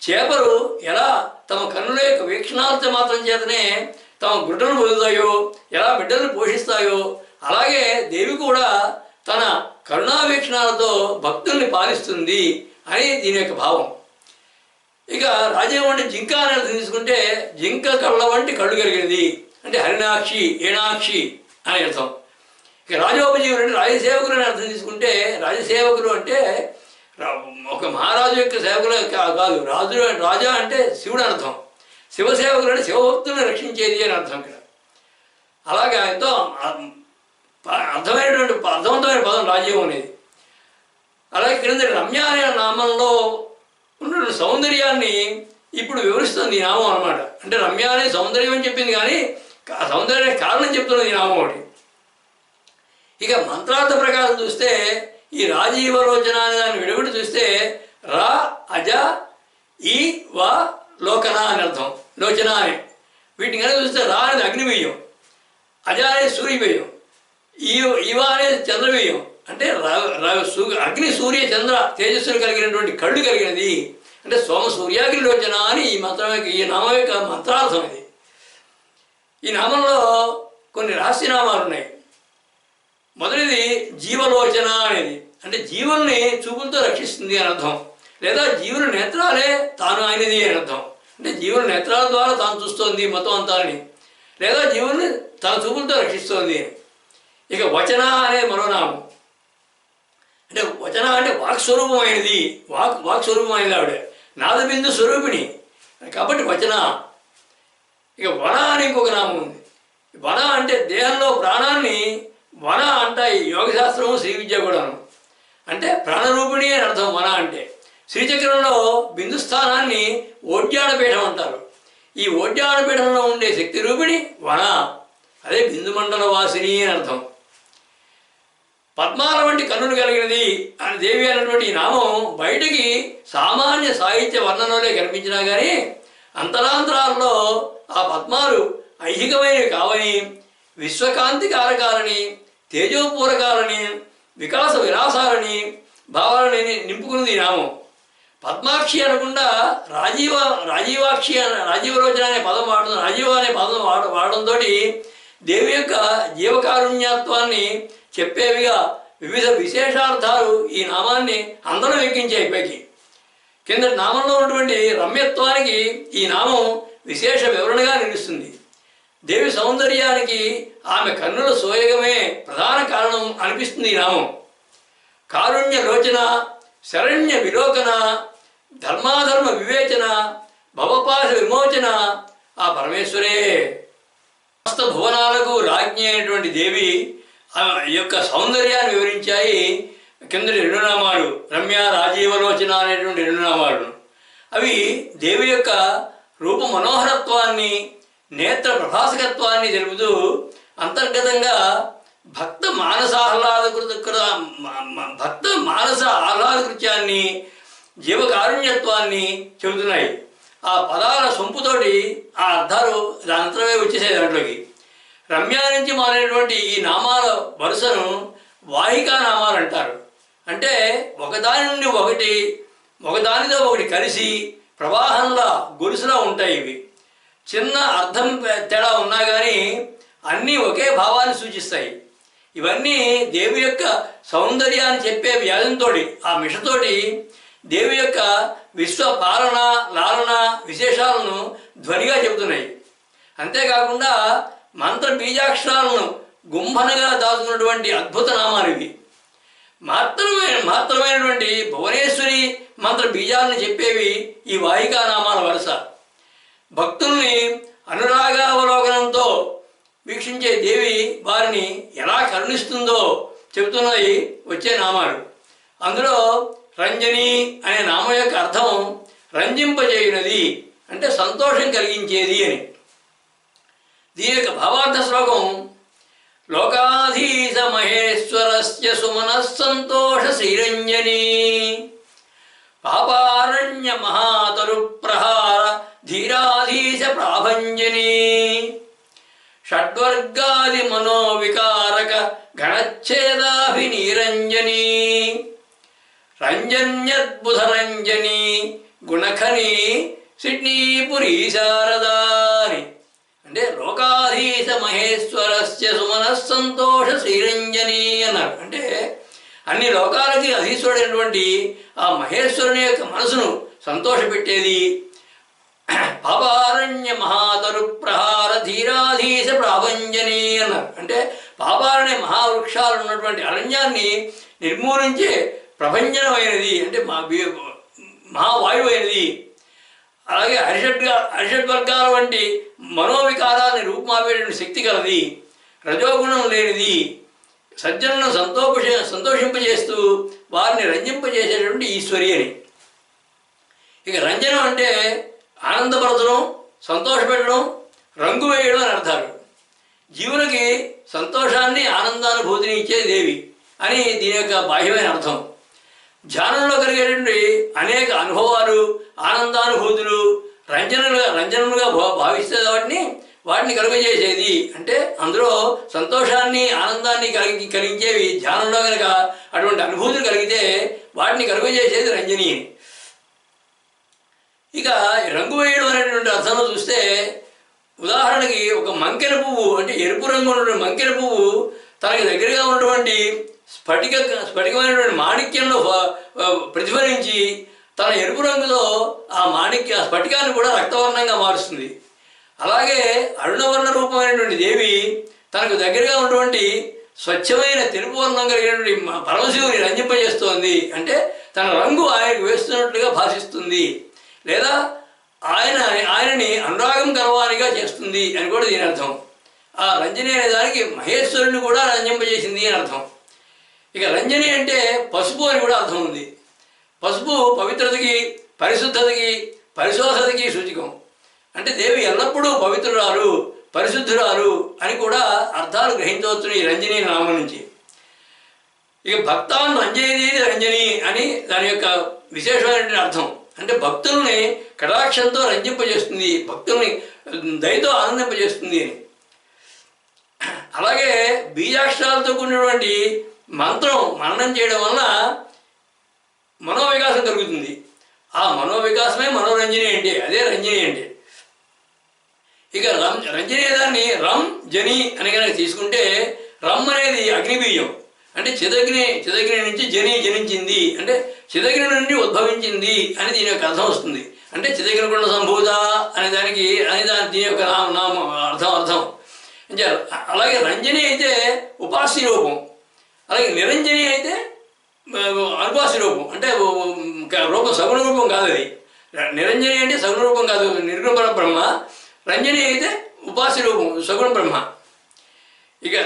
చేపలు ఎలా తమ కన్నుల యొక్క వీక్షణాలతో మాత్రం చేతనే తమ గుడ్డను పొందుతాయో, ఎలా బిడ్డలను పోషిస్తాయో, అలాగే దేవి కూడా తన కరుణావీక్షణాలతో భక్తుల్ని పాలిస్తుంది అని దీని యొక్క భావం. ఇక రాజీవం అంటే జింక అని అర్థం తీసుకుంటే జింక కళ్ళ వంటి కళ్ళు కలిగినది అంటే హరిణాక్షి, ఏనాక్షి అని అర్థం. ఇక రాజోపజీవులు అంటే రాజసేవకులు అని అర్థం తీసుకుంటే రాజసేవకులు అంటే ఒక మహారాజు యొక్క సేవకులు కాదు. రాజా అంటే శివుడు అర్థం. శివసేవకులు అంటే శివభక్తులను రక్షించేది అని అర్థం. ఇక్కడ అలాగా ఎంతో అర్థవంతమైన పదం రాజీవం అనేది. అలాగే క్రింద రమ్య అనే నామంలో ఉన్న సౌందర్యాన్ని ఇప్పుడు వివరిస్తుంది ఈ నామం అనమాట. అంటే రమ్య అనే సౌందర్యం అని చెప్పింది కానీ ఆ సౌందర్యానికి కారణం చెప్తున్నది ఈ నామం ఒకటి. ఇక మంత్రార్థ ప్రకారం చూస్తే ఈ రాజీవలోచన అనే దాన్ని విడగొట్టి చూస్తే రా, అజ, ఈ, వా, లోకన అని అర్థం. లోచన అని వీటిని కనుక చూస్తే రా అనేది అగ్నిబియ్యం, అజ అనేది సూర్యబియ్యం, ఇవ అనేది చంద్రబియ్యం. అంటే అగ్ని, సూర్య, చంద్ర తేజస్సులు కలిగినటువంటి కళ్ళు కలిగినది. అంటే సోమ సూర్యాగ్ని లోచన అని ఈ మంత్రం యొక్క ఈ నామం యొక్క మంత్రార్థం ఇది. ఈ నామంలో కొన్ని రహస్యనామాలు ఉన్నాయి. మొదటిది జీవలోచన అనేది, అంటే జీవుల్ని చూపులతో రక్షిస్తుంది అని అర్థం. లేదా జీవుల నేత్రాలే తాను ఆయనది అని అర్థం. అంటే జీవుల నేత్రాల ద్వారా తాను చూస్తోంది మొత్తం అంతా అని, లేదా జీవుల్ని తన చూపులతో రక్షిస్తోంది అని. ఇక వచన అనే మరో నామం. అంటే వచన అంటే వాక్స్వరూపమైనది, వాక్స్వరూపమైనది ఆవిడ, నాదబిందు స్వరూపిణి కాబట్టి వచన. ఇక వన అని ఇంకొక నామం ఉంది. వన అంటే దేహంలో ప్రాణాన్ని వన అంటాయి యోగశాస్త్రము, శ్రీ విద్య కూడాను. అంటే ప్రాణరూపిణి అని అర్థం వన అంటే. శ్రీచక్రంలో బిందుస్థానాన్ని ఓడ్యాడపీఠం అంటారు. ఈ ఓడ్యాడపీఠంలో ఉండే శక్తి రూపిణి వన, అదే బిందుమండల వాసిని అని అర్థం. పద్మాల వంటి కన్నులు కలిగినది అని దేవి అన్నటువంటి ఈ నామం బయటికి సామాన్య సాహిత్య వర్ణనలోనే కనిపించినా కానీ అంతరాంతరాల్లో ఆ పద్మాలు ఐహికమైనవి కావని, విశ్వకాంతి కారకాలని, తేజోపూరకాలని, వికాస విలాసాలని భావాలని నింపుకున్నది ఈ నామం. పద్మాక్షి అనకుండా రాజీవాక్షి రాజీవలోచన అనే పదం వాడుతుంది. రాజీవ అనే పదం వాడడంతో దేవి యొక్క జీవకారుణ్యత్వాన్ని చెప్పేవిగా వివిధ విశేషార్థాలు ఈ నామాన్ని అందరం ఎక్కించాయి పైకి. కిందటి నామంలో ఉన్నటువంటి రమ్యత్వానికి ఈ నామం విశేష వివరణగా నిలుస్తుంది. దేవి సౌందర్యానికి ఆమె కన్నుల సోయగమే ప్రధాన కారణం అనిపిస్తుంది ఈ నామం. కారుణ్య లోచన, శరణ్య విలోకన, ధర్మాధర్మ వివేచన, భవపాశ విమోచన ఆ పరమేశ్వరే. సమస్త భువనాలకు రాజ్ఞి అయినటువంటి దేవి యొక్క సౌందర్యాన్ని వివరించాయి కిందటి రెండు నామాలు, రమ్య, రాజీవలోచన అనేటువంటి రెండు నామాలు. అవి దేవి యొక్క రూప మనోహరత్వాన్ని, నేత్ర ప్రభాసకత్వాన్ని తెలుపుతూ అంతర్గతంగా భక్త మానస ఆహ్లాదకృత్యాన్ని, జీవకారుణ్యత్వాన్ని చెబుతున్నాయి. ఆ పదాల సొంపుతోటి ఆ అర్థాలు దానంతరమే వచ్చేసాయి దాంట్లోకి. రమ్య నుంచి మొదలైనటువంటి ఈ నామాల వరుసను వాహికా నామాలు అంటారు. అంటే ఒకదాని నుండి ఒకదానితో ఒకటి కలిసి ప్రవాహంలా గొలుసులా ఉంటాయి. ఇవి చిన్న అర్థం తేడా ఉన్నా కానీ అన్నీ ఒకే భావాన్ని సూచిస్తాయి. ఇవన్నీ దేవి యొక్క సౌందర్యాన్ని చెప్పే వ్యాధంతో, ఆ మిషతోటి దేవి యొక్క విశ్వ పాలన లాలన విశేషాలను ధ్వనిగా చెబుతున్నాయి. అంతేకాకుండా మంత్ర బీజాక్షరాలను గుంభనగా దాచుకున్నటువంటి అద్భుత నామాలు ఇవి. మాత్రమైనటువంటి భువనేశ్వరి మంత్ర బీజాలను చెప్పేవి ఈ వాహికా నామాల వరుస. భక్తుల్ని అనురాగావలోకనంతో వీక్షించే దేవి వారిని ఎలా కరుణిస్తుందో చెబుతున్నది వచ్చే నామాలు. అందులో రంజని అనే నామం యొక్క అర్థం రంజింపజేయునది, అంటే సంతోషం కలిగించేది అని. దీని యొక్క భావార్థ శ్లోకం లోకాధీశ మహేశ్వరస్య సుమనస్సంతోష శ్రీరంజనీ పాపారణ్య మహాతరు ప్రహార ధీరాధీశ ప్రాభంజనీ షడ్వర్గాది మనోవికారక గణచ్ఛేదాభినిరంజనీ రంజన్యద్భుతరంజనీ గుణఖని సిడ్నీపురీ శారదాని. అంటే లోకాధీశ మహేశ్వరస్య సుమనస్సంతోష శ్రీరంజనీ అన్నారు. అంటే అన్ని లోకాలకి అధీశ్వరుడైనటువంటి ఆ మహేశ్వరుని యొక్క మనసును సంతోషపెట్టేది. పాపారణ్య మహాతరు ప్రహార ధీరాధీశ ప్రాభంజనీ అన్నారు. అంటే పాపాలనే మహావృక్షాలు ఉన్నటువంటి అరణ్యాన్ని నిర్మూలించే ప్రభంజనమైనది, అంటే మహావాయువు అయినది. అలాగే అరిషడ్వర్గాల వంటి మనోవికారాన్ని రూపుమాపేటువంటి శక్తి కలది, రజోగుణం లేనిది, సజ్జనులను సంతోషింపజేస్తూ వారిని రంజింపజేసేటువంటి ఈశ్వరి అని. ఇక రంజనం అంటే ఆనందపరచడం, సంతోషపెట్టడం, రంగు వేయడం అని అర్థాలు. జీవులకి సంతోషాన్ని, ఆనందానుభూతిని ఇచ్చే దేవి అని దీని యొక్క బాహ్యమైన అర్థం. ధ్యానంలో కలిగేటువంటి అనేక అనుభవాలు, ఆనందానుభూతులు రంజనలుగా భావిస్తే వాటిని కలుగజేసేది. అంటే అందులో సంతోషాన్ని, ఆనందాన్ని కలిగించేవి ధ్యానంలో కనుక అటువంటి అనుభూతులు కలిగితే వాటిని కలుగజేసేది రంజని. ఇక రంగు వేయడం అనేటువంటి అర్థంలో చూస్తే ఉదాహరణకి ఒక మంకెన పువ్వు, అంటే ఎరుపు రంగు ఉన్నటువంటి మంకెన పువ్వు తనకి దగ్గరగా ఉన్నటువంటి స్ఫటికమైనటువంటి మాణిక్యంలో ప్రతిఫలించి తన ఎరుపు రంగులో ఆ స్ఫటికాన్ని కూడా రక్తవర్ణంగా మారుస్తుంది. అలాగే అరుణవర్ణ రూపమైనటువంటి దేవి తనకు దగ్గరగా ఉన్నటువంటి స్వచ్ఛమైన తెలుపు వర్ణం కలిగినటువంటి పరమశివుని రంజింపజేస్తోంది. అంటే తన రంగు ఆయనకు వేస్తున్నట్లుగా భాషిస్తుంది, లేదా ఆయనని అనురాగం కలవానిగా చేస్తుంది అని కూడా దీని అర్థం. ఆ రంజని అనే దానికి మహేశ్వరుని కూడా రంజింపజేసింది అని అర్థం. ఇక రంజని అంటే పసుపు అని కూడా అర్థం ఉంది. పసుపు పవిత్రతకి, పరిశుద్ధతకి, పరిశోధతకి సూచకం. అంటే దేవి ఎల్లప్పుడూ పవిత్రురాలు, పరిశుద్ధురాలు అని కూడా అర్థాలు గ్రహించవచ్చు ఈ రంజని నామం నుంచి. ఇక భక్తాన్ రంజయది రంజని అని దాని యొక్క విశేషమైనటువంటి అర్థం. అంటే భక్తుల్ని కటాక్షంతో రంజింపజేస్తుంది, భక్తుల్ని దయతో ఆనందింపజేస్తుంది అని. అలాగే బీజాక్షరాలతో కూడినటువంటి మంత్రం మననం చేయడం వలన మనోవికాసం కలుగుతుంది. ఆ మనోవికాసమే మనోరంజని అంటే, అదే రంజని అంటే. ఇక రంజని దాన్ని రం జని అని కనుక తీసుకుంటే, రమ్ అనేది అగ్నిబీజం, అంటే చిదగ్ని నుంచి జనించింది అంటే చిదగ్ని నుండి ఉద్భవించింది అని దీని యొక్క అర్థం వస్తుంది. అంటే చిదగ్నికుండ సంభూత అనే దానికి దీని యొక్క అర్థం. అలాగే రంజని అయితే ఉపాస్య రూపం, అలాగే నిరంజని అయితే అనుపాస్య రూపం. అంటే రూపం సగుణ రూపం కాదు, అది నిరంజని అంటే సగుణ రూపం కాదు, నిర్గుణ బ్రహ్మ. రంజని అయితే ఉపాస్య రూపం, సగుణ బ్రహ్మ. ఇక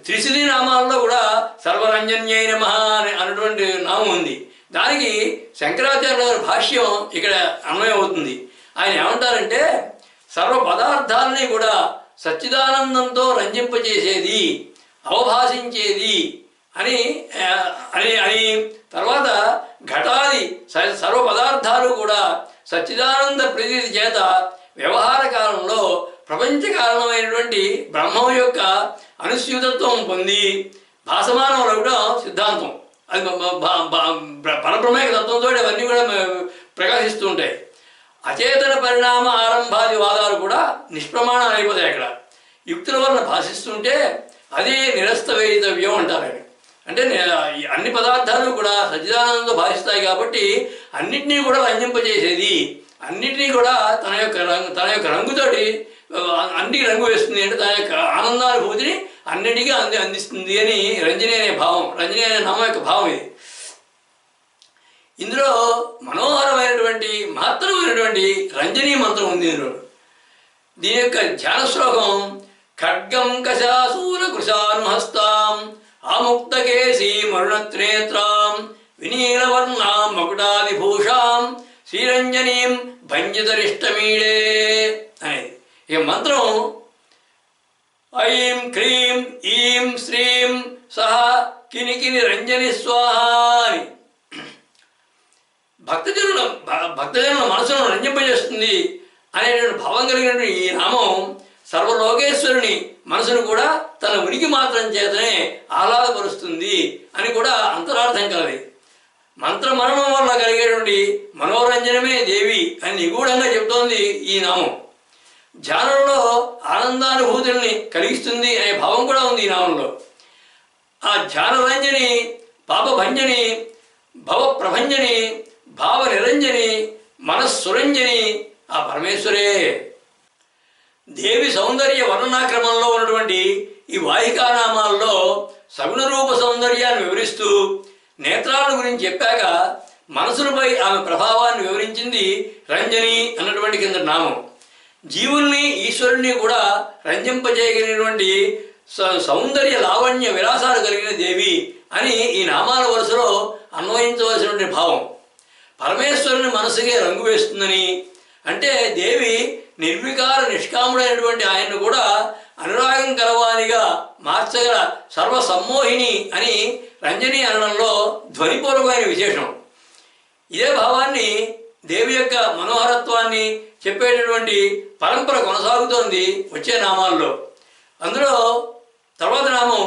త్రిశిలి నామాల్లో కూడా సర్వరంజన్యై నమః అన్నటువంటి నామం ఉంది. దానికి శంకరాచార్య గారి భాష్యం ఇక్కడ అన్వయం అవుతుంది. ఆయన ఏమంటారంటే సర్వ పదార్థాలని కూడా సచ్చిదానందంతో రంజింపజేసేది, అవభాషించేది అని అని అని తర్వాత ఘటాది సర్వ పదార్థాలు కూడా సచ్చిదానంద ప్రతీతి చేత వ్యవహార కాలంలో ప్రపంచ కారణమైనటువంటి బ్రహ్మం యొక్క అనుస్యూతత్వం పొంది భాసమానం అవ్వడం సిద్ధాంతం. అది పరబ్రహ్మైక తత్వంతో అవన్నీ కూడా ప్రకాశిస్తూ ఉంటాయి. అచేతన పరిణామ ఆరంభాది వాదాలు కూడా నిష్ప్రమాణం అయిపోతాయి. అక్కడ యుక్తుల వలన భాషిస్తుంటే అదే నిరస్తవేదితవ్యం అంటారు. అంటే అన్ని పదార్థాలు కూడా సచ్చిదానందంతో భాషిస్తాయి కాబట్టి అన్నిటినీ కూడా రంజింపజేసేది, అన్నిటినీ కూడా తన యొక్క రంగుతోటి అన్నిటికీ రంగు వేస్తుంది. అంటే తన యొక్క ఆనందానుభూతిని అన్నిటికీ అందిస్తుంది అని రంజని అనే భావం, రంజని అనే నామం యొక్క భావం ఇది. ఇందులో మనోహరమైనటువంటి మహత్తరమైనటువంటి రంజనీ మంత్రం ఉంది. ఇందులో దీని యొక్క ధ్యాన శ్లోకం ఖడ్గం కశాసూర కృశానుహస్తాం ఆముక్తకేశీ మరుణత్రేత్రాం వినీలవర్ణాం మకుటాదిభూషాం శ్రీరంజనీం భంజితరిష్టమీడే అనేది. ఈ మంత్రం ఐం క్రీం ఈం శ్రీం సహ కినికిని రంజని స్వాహ అని భక్తజనుల మనసును రంజింపజేస్తుంది అనేటువంటి భావం కలిగినటువంటి ఈ నామం సర్వలోకేశ్వరుని మనసును కూడా తన ఉనికి మాత్రం చేతనే ఆహ్లాదపరుస్తుంది అని కూడా అంతరార్థం కలది. మంత్రమరణం వల్ల కలిగేటువంటి మనోరంజనమే దేవి అని నిగూఢంగా చెబుతోంది ఈ నామం. ధ్యానంలో ఆనందానుభూతుల్ని కలిగిస్తుంది అనే భావం కూడా ఉంది ఈ నామంలో. ఆ ధ్యానరంజని, పాపభంజని, భవప్రభంజని, భావ నిరంజని, మనస్సురంజని ఆ పరమేశ్వరే. దేవి సౌందర్య వర్ణనాక్రమంలో ఉన్నటువంటి ఈ వాహికానామాల్లో సగుణ రూప సౌందర్యాన్ని వివరిస్తూ నేత్రాలను గురించి చెప్పాక మనసులపై ఆమె ప్రభావాన్ని వివరించింది రంజని అన్నటువంటి కింద నామం. జీవుల్ని ఈశ్వరుణ్ణి కూడా రంజింపజేయగలిగినటువంటి సౌందర్య లావణ్య విలాసాలు కలిగిన దేవి అని ఈ నామాల వరుసలో అన్వయించవలసినటువంటి భావం. పరమేశ్వరుని మనసుకే రంగు వేస్తుందని, అంటే దేవి నిర్వికార నిష్కాముడైనటువంటి ఆయన్ను కూడా అనురాగం కలవానిగా మార్చగల సర్వసమ్మోహిని అని రంజని అనడంలో ధ్వనిపూర్వకమైన విశేషం. ఇదే భావాన్ని దేవి యొక్క మనోహరత్వాన్ని చెప్పేటటువంటి పరంపర కొనసాగుతోంది వచ్చే నామాల్లో. అందులో తర్వాత నామం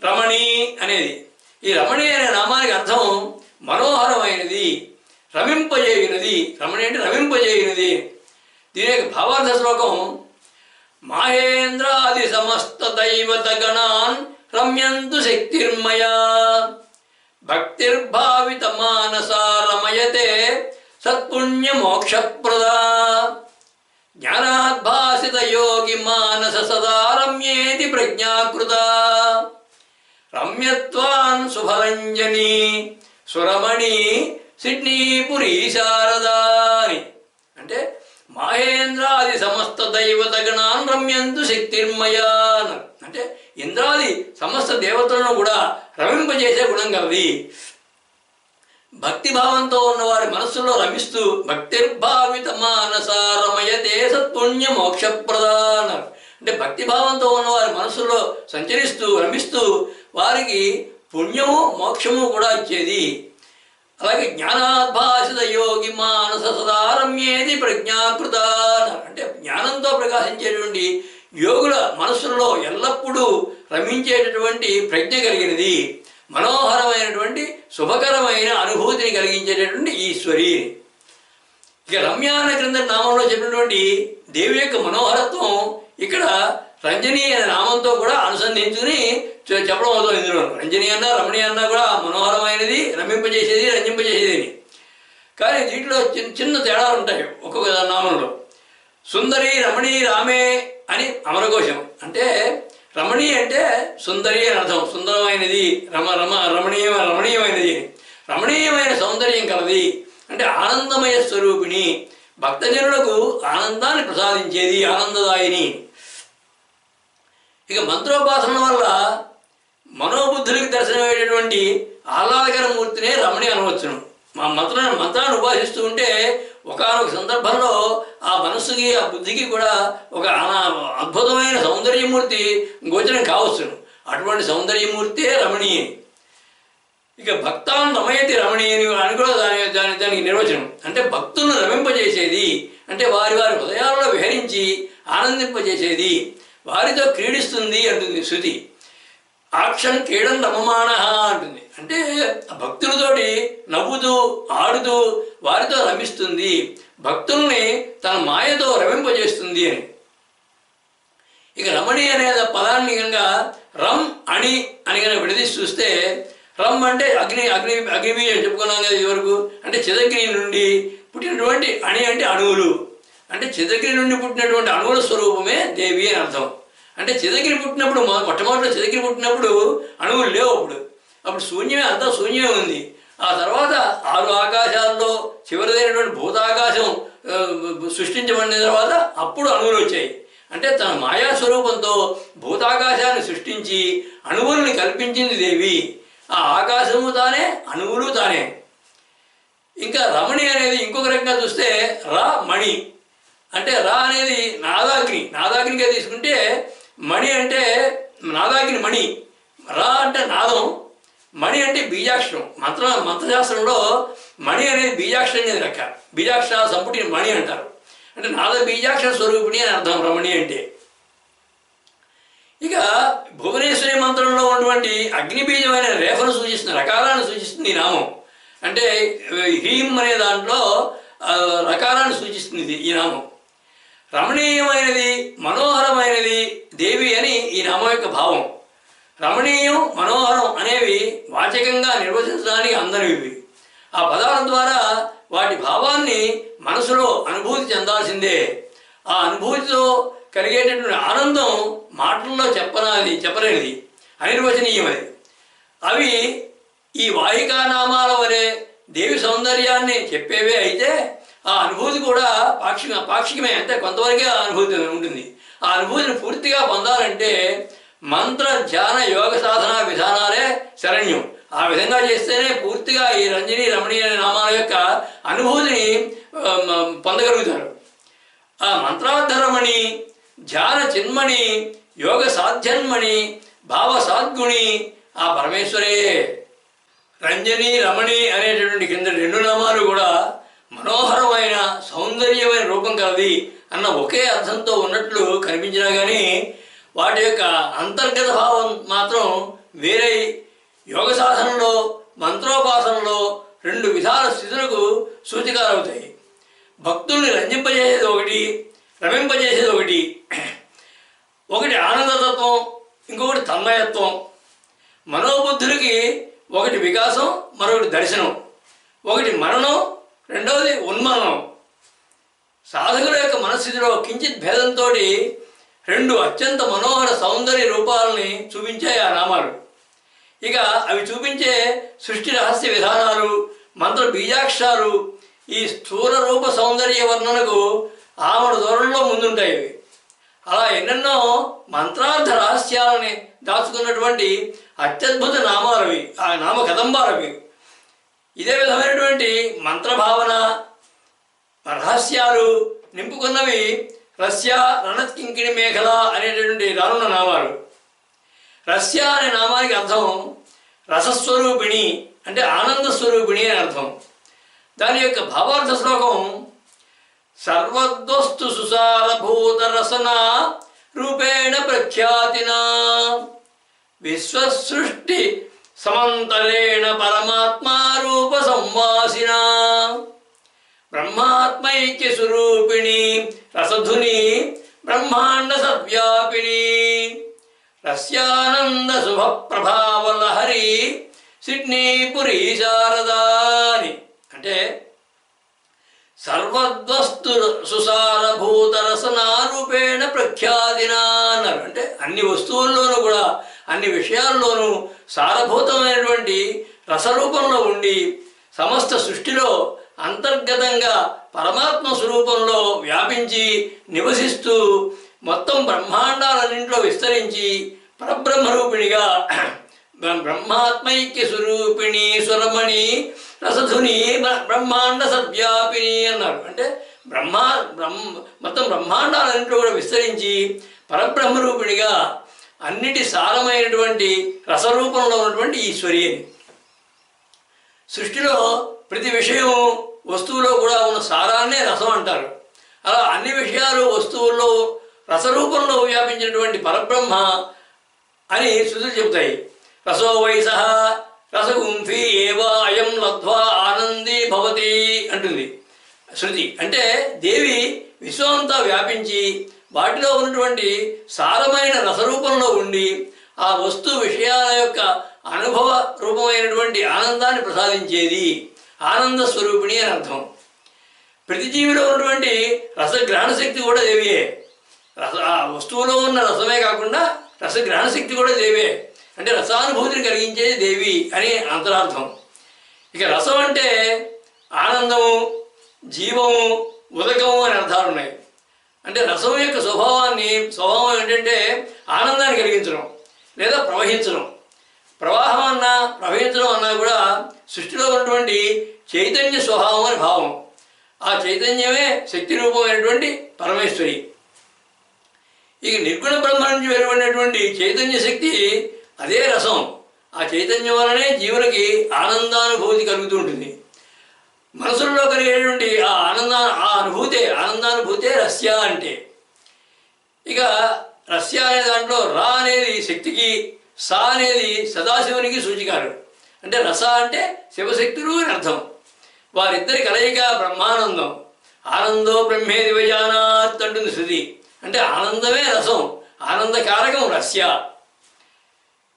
రమణి అనేది. ఈ రమణి అనే నామానికి అర్థం మనోహరమైనది, రమింపజేయునది. రమణి అంటే రమింపజేయునది. దీని యొక్క భావార్థ శ్లోకం మాహేంద్రాది సమస్త దైవత గణాన్ రమ్యంతు శక్తిర్మయా భక్తిర్భావిత మానసా రమయతే సత్పుణ్య మోక్షప్రదా జ్ఞానాద్భాసిత యోగి మానస సదా రమ్యేతి ప్రజ్ఞాకృత రమ్యత్వాన్ శుభరంజని సురమణి సిడ్నీపురీ శారదాని. అంటే మాహేంద్రాది సమస్త దైవత గణాన్ రమ్యంతు శక్తిర్మయాన్. అంటే ఇంద్రాది సమస్త దేవతలను కూడా రమింపజేసే గుణం కలది. భక్తిభావంతో ఉన్నవారి మనస్సులో రమిస్తూ భక్తిర్భావిత మానస రమయతే సత్పుణ్య మోక్షప్రదాన. అంటే భక్తిభావంతో ఉన్నవారి మనస్సులో సంచరిస్తూ రమిస్తూ వారికి పుణ్యము మోక్షము కూడా ఇచ్చేది. అలాగే జ్ఞానాద్భాసిత యోగి మానస సదా రమ్యేది ప్రజ్ఞాకృత. అంటే జ్ఞానంతో ప్రకాశించేటువంటి యోగుల మనస్సులలో ఎల్లప్పుడూ రమించేటటువంటి ప్రజ్ఞ కలిగినది, మనోహరమైనటువంటి శుభకరమైన అనుభూతిని కలిగించేటటువంటి ఈశ్వరి. ఇక రమ్య అనే క్రింద నామంలో చెప్పినటువంటి దేవి యొక్క మనోహరత్వం ఇక్కడ రంజని అనే నామంతో కూడా అనుసంధించుకుని చెప్పడం అవుతుంది. ఇందులో రంజని అన్నా రమణి అన్నా కూడా మనోహరమైనది, రమింపజేసేది, రంజింపజేసేది. కానీ దీంట్లో చిన్న చిన్న తేడాలు ఉంటాయి ఒక్కొక్క నామంలో. సుందరి, రమణి, రామే అని అమరకోశం. అంటే రమణి అంటే సుందరి అని అర్థం, సుందరమైనది. రమణీయమైనది, రమణీయమైన సౌందర్యం కలది అంటే ఆనందమయ స్వరూపిణి, భక్తజనులకు ఆనందాన్ని ప్రసాదించేది, ఆనందదాయిని. ఇక మంత్రోపాసన వల్ల మనోబుద్ధులకి దర్శనమయ్యేటటువంటి ఆహ్లాదకర మూర్తినే రమణి అనవచ్చును. మంత్రాన్ని ఉపాసిస్తూ ఉంటే ఒకానొక సందర్భంలో ఆ మనస్సుకి, ఆ బుద్ధికి కూడా ఒక అద్భుతమైన సౌందర్యమూర్తి గోచరం కావచ్చును. అటువంటి సౌందర్యమూర్తే రమణి. ఇక భక్తాన్ని రమయతి రమణి అని కూడా దానికి నిర్వచనం. అంటే భక్తులను రమింపజేసేది, అంటే వారి వారి హృదయాల్లో విహరించి ఆనందింపజేసేది, వారితో క్రీడిస్తుంది అంటుంది శృతి. ఆక్షన్ క్రీడం రమమాణ అంటుంది. అంటే భక్తులతోటి నవ్వుతూ ఆడుతూ వారితో రమిస్తుంది, భక్తుల్ని తన మాయతో రమింపజేస్తుంది అని. ఇక రమణి అనే పదాన్ని కనుక రమ్ అణి అని కనుక విడదీసి చూస్తే, రమ్ అంటే అగ్నిబీజం చెప్పుకున్నాం కదా ఇదివరకు. అంటే చిదగ్ని నుండి పుట్టినటువంటి, అణి అంటే అణువులు, అంటే చిదగ్ని నుండి పుట్టినటువంటి అణువుల స్వరూపమే దేవి అని అర్థం. అంటే చిదగ్ని పుట్టినప్పుడు, మొట్టమొదటిలో చిదగ్ని పుట్టినప్పుడు అణువులు లేవు. అప్పుడు శూన్యమే, అంతా శూన్యమే ఉంది. ఆ తర్వాత 6 ఆకాశాల్లో చివరిదైనటువంటి భూతాకాశం సృష్టించబడిన తర్వాత అప్పుడు అణువులు వచ్చాయి. అంటే తన మాయాస్వరూపంతో భూతాకాశాన్ని సృష్టించి అణువుల్ని కల్పించింది దేవి. ఆ ఆకాశము తానే, అణువులు తానే. ఇంకా రమణి అనేది ఇంకొక రకంగా చూస్తే రా మణి. అంటే రా అనేది నాదాగ్నిగా తీసుకుంటే, మణి అంటే నాదాగ్ని మణి. రా అంటే నాదం, మణి అంటే బీజాక్షరం. మంత్రశాస్త్రంలో మణి అనేది బీజాక్షరం లెక్క. బీజాక్షర సంపుటిని మణి అంటారు. అంటే నాద బీజాక్షర స్వరూపిణి అని అర్థం రమణి అంటే. ఇక భువనేశ్వరి మంత్రంలో ఉన్నటువంటి అగ్నిబీజమైన రేఖను సూచిస్తుంది, రకాలను సూచిస్తుంది ఈ నామం. అంటే హీం అనే దాంట్లో రకాలను సూచిస్తుంది ఈ నామం. రమణీయమైనది, మనోహరమైనది దేవి అని ఈ నామం యొక్క భావం. రమణీయం, మనోహరం అనేవి వాచకంగా నిర్వచించడానికి అందరివి. ఆ పదాల ద్వారా వాటి భావాన్ని మనసులో అనుభూతి చెందాల్సిందే. ఆ అనుభూతితో కలిగేటటువంటి ఆనందం మాటల్లో చెప్పలేనిది, అనిర్వచనీయమది. అవి ఈ వాహికా నామాల వలె దేవి సౌందర్యాన్ని చెప్పేవే అయితే, ఆ అనుభూతి కూడా పాక్షికమే. అంటే కొంతవరకే ఆ అనుభూతి ఉంటుంది. ఆ అనుభూతిని పూర్తిగా పొందాలంటే మంత్ర ధ్యాన యోగ సాధన విధానాలే శరణ్యం. ఆ విధంగా చేస్తేనే పూర్తిగా ఈ రంజని రమణి అనే నామాల యొక్క అనుభూతిని పొందగలుగుతారు. ఆ మంత్రార్థరమణి, ధ్యాన చిన్మణి, యోగ సాధ్యన్మణి, భావ సాద్గుణి ఆ పరమేశ్వరే. రంజని రమణి అనేటటువంటి కింద 2 నామాలు కూడా మనోహరమైన సౌందర్యమైన రూపం కలది అన్న ఒకే అర్థంతో ఉన్నట్లు కనిపించినా కానీ వాటి యొక్క అంతర్గత భావం మాత్రం వేరే. యోగ సాధనలో, మంత్రోపాసనలో 2 విధాల స్థితులకు సూచికాలవుతాయి. భక్తుల్ని రంజింపజేసేది ఒకటి, రమింపజేసేది ఒకటి. ఒకటి ఆనందతత్వం, ఇంకొకటి తన్మయత్వం. మనోబుద్ధులకి ఒకటి వికాసం, మరొకటి దర్శనం. ఒకటి మరణం, రెండవది ఉన్మరణం. సాధకుల యొక్క మనస్థితిలో కించిత్ భేదంతో 2 అత్యంత మనోహర సౌందర్య రూపాలని చూపించాయి ఆ నామాలు. ఇక అవి చూపించే సృష్టి రహస్య విధానాలు, మంత్ర బీజాక్షరాలు ఈ స్థూల రూప సౌందర్య వర్ణనకు ఆమడ దూరంలో ముందుంటాయి. అలా ఎన్నెన్నో మంత్రార్థ రహస్యాలని దాచుకున్నటువంటి అత్యద్భుత నామాలవి, ఆ నామ కదంబాలవి. ఇదే విధమైనటువంటి మంత్రభావన రహస్యాలు నింపుకున్నవి రస్య రణత్కింకిణి మేఖల అనేటటువంటి రానున్న నామాలు. రస్య అనే నామానికి అర్థం రసస్వరూపిణి, అంటే ఆనందస్వరూపిణి అని అర్థం. దాని యొక్క భావార్థ శ్లోకం సర్వద్వస్తు సుసారభూత రసన రూపేణ ప్రఖ్యాతినా విశ్వసృష్టి సమంతరేణ పరమాత్మా రూప సంవాసినా బ్రహ్మాత్మైక్య స్వరూపిణి రసధుని బ్రహ్మాండ సద్వ్యాపిని రస్యానంద శుభ ప్రభావలహరి సిడ్నీపురి శారదాని. అంటే సర్వద్వస్తు సుసారభూత రసనారూపేణ ప్రఖ్యాతినా అన్నారు. అంటే అన్ని వస్తువుల్లోనూ కూడా అన్ని విషయాల్లోనూ సారభూతమైనటువంటి రసరూపంలో ఉండి సమస్త సృష్టిలో అంతర్గతంగా పరమాత్మ స్వరూపంలో వ్యాపించి నివసిస్తూ మొత్తం బ్రహ్మాండాలన్నింటిలో విస్తరించి పరబ్రహ్మరూపిణిగా బ్రహ్మాత్మైక్య స్వరూపిణి స్వరమణి రసధుని బ్రహ్మాండ సద్వ్యాపిని అన్నారు. అంటే మొత్తం బ్రహ్మాండాలన్నింటిలో కూడా విస్తరించి పరబ్రహ్మరూపిణిగా అన్నిటి సారమైనటువంటి రసరూపంలో ఉన్నటువంటి ఈశ్వరి అని. సృష్టిలో ప్రతి విషయం వస్తువులో కూడా ఉన్న సారాన్నే రసం అంటారు. అలా అన్ని విషయాలు వస్తువుల్లో రసరూపంలో వ్యాపించినటువంటి పరబ్రహ్మ అని శృతులు చెబుతాయి. రసో వయస రసగుంఫీ ఏవా అయం లబ్ధ్వా ఆనందీ భవతి అంటుంది శృతి. అంటే దేవి విశ్వమంతా వ్యాపించి వాటిలో ఉన్నటువంటి సారమైన రసరూపంలో ఉండి ఆ వస్తు విషయాల యొక్క అనుభవ రూపమైనటువంటి ఆనందాన్ని ప్రసాదించేది ఆనంద స్వరూపిణి అని అర్థం. ప్రతి జీవిలో ఉన్నటువంటి రసగ్రహణ శక్తి కూడా దేవియే. ఆ వస్తువులో ఉన్న రసమే కాకుండా రసగ్రహణ శక్తి కూడా దేవే. అంటే రసానుభూతిని కలిగించేది దేవి అని అంతరార్థం. ఇక రసం అంటే ఆనందము, జీవము, ఉదకము అని అర్థాలు ఉన్నాయి. అంటే రసం యొక్క స్వభావం ఏంటంటే ఆనందాన్ని కలిగించడం లేదా ప్రవహించడం. ప్రవాహం అన్నా ప్రవహించడం అన్నా కూడా సృష్టిలో ఉన్నటువంటి చైతన్య స్వభావం అని భావం. ఆ చైతన్యమే శక్తి రూపమైనటువంటి పరమేశ్వరి. ఇక నిర్గుణ బ్రహ్మ నుంచి వెలువడినటువంటి చైతన్య శక్తి అదే రసం. ఆ చైతన్యం వలనే జీవులకి ఆనందానుభూతి కలుగుతూ ఉంటుంది. మనసుల్లో కలిగేటువంటి ఆ ఆనందానుభూతే రస్య అంటే. ఇక రస్య అనే దాంట్లో రా అనేది శక్తికి, సా అనేది సదాశివునికి సూచికారు. అంటే రస అంటే శివశక్తులు అని అర్థం. వారిద్దరి కలయిక బ్రహ్మానందం. ఆనందో బ్రహ్మేది విజానాత్ అంటుంది శృతి. అంటే ఆనందమే రసం, ఆనందకారకం రస్య.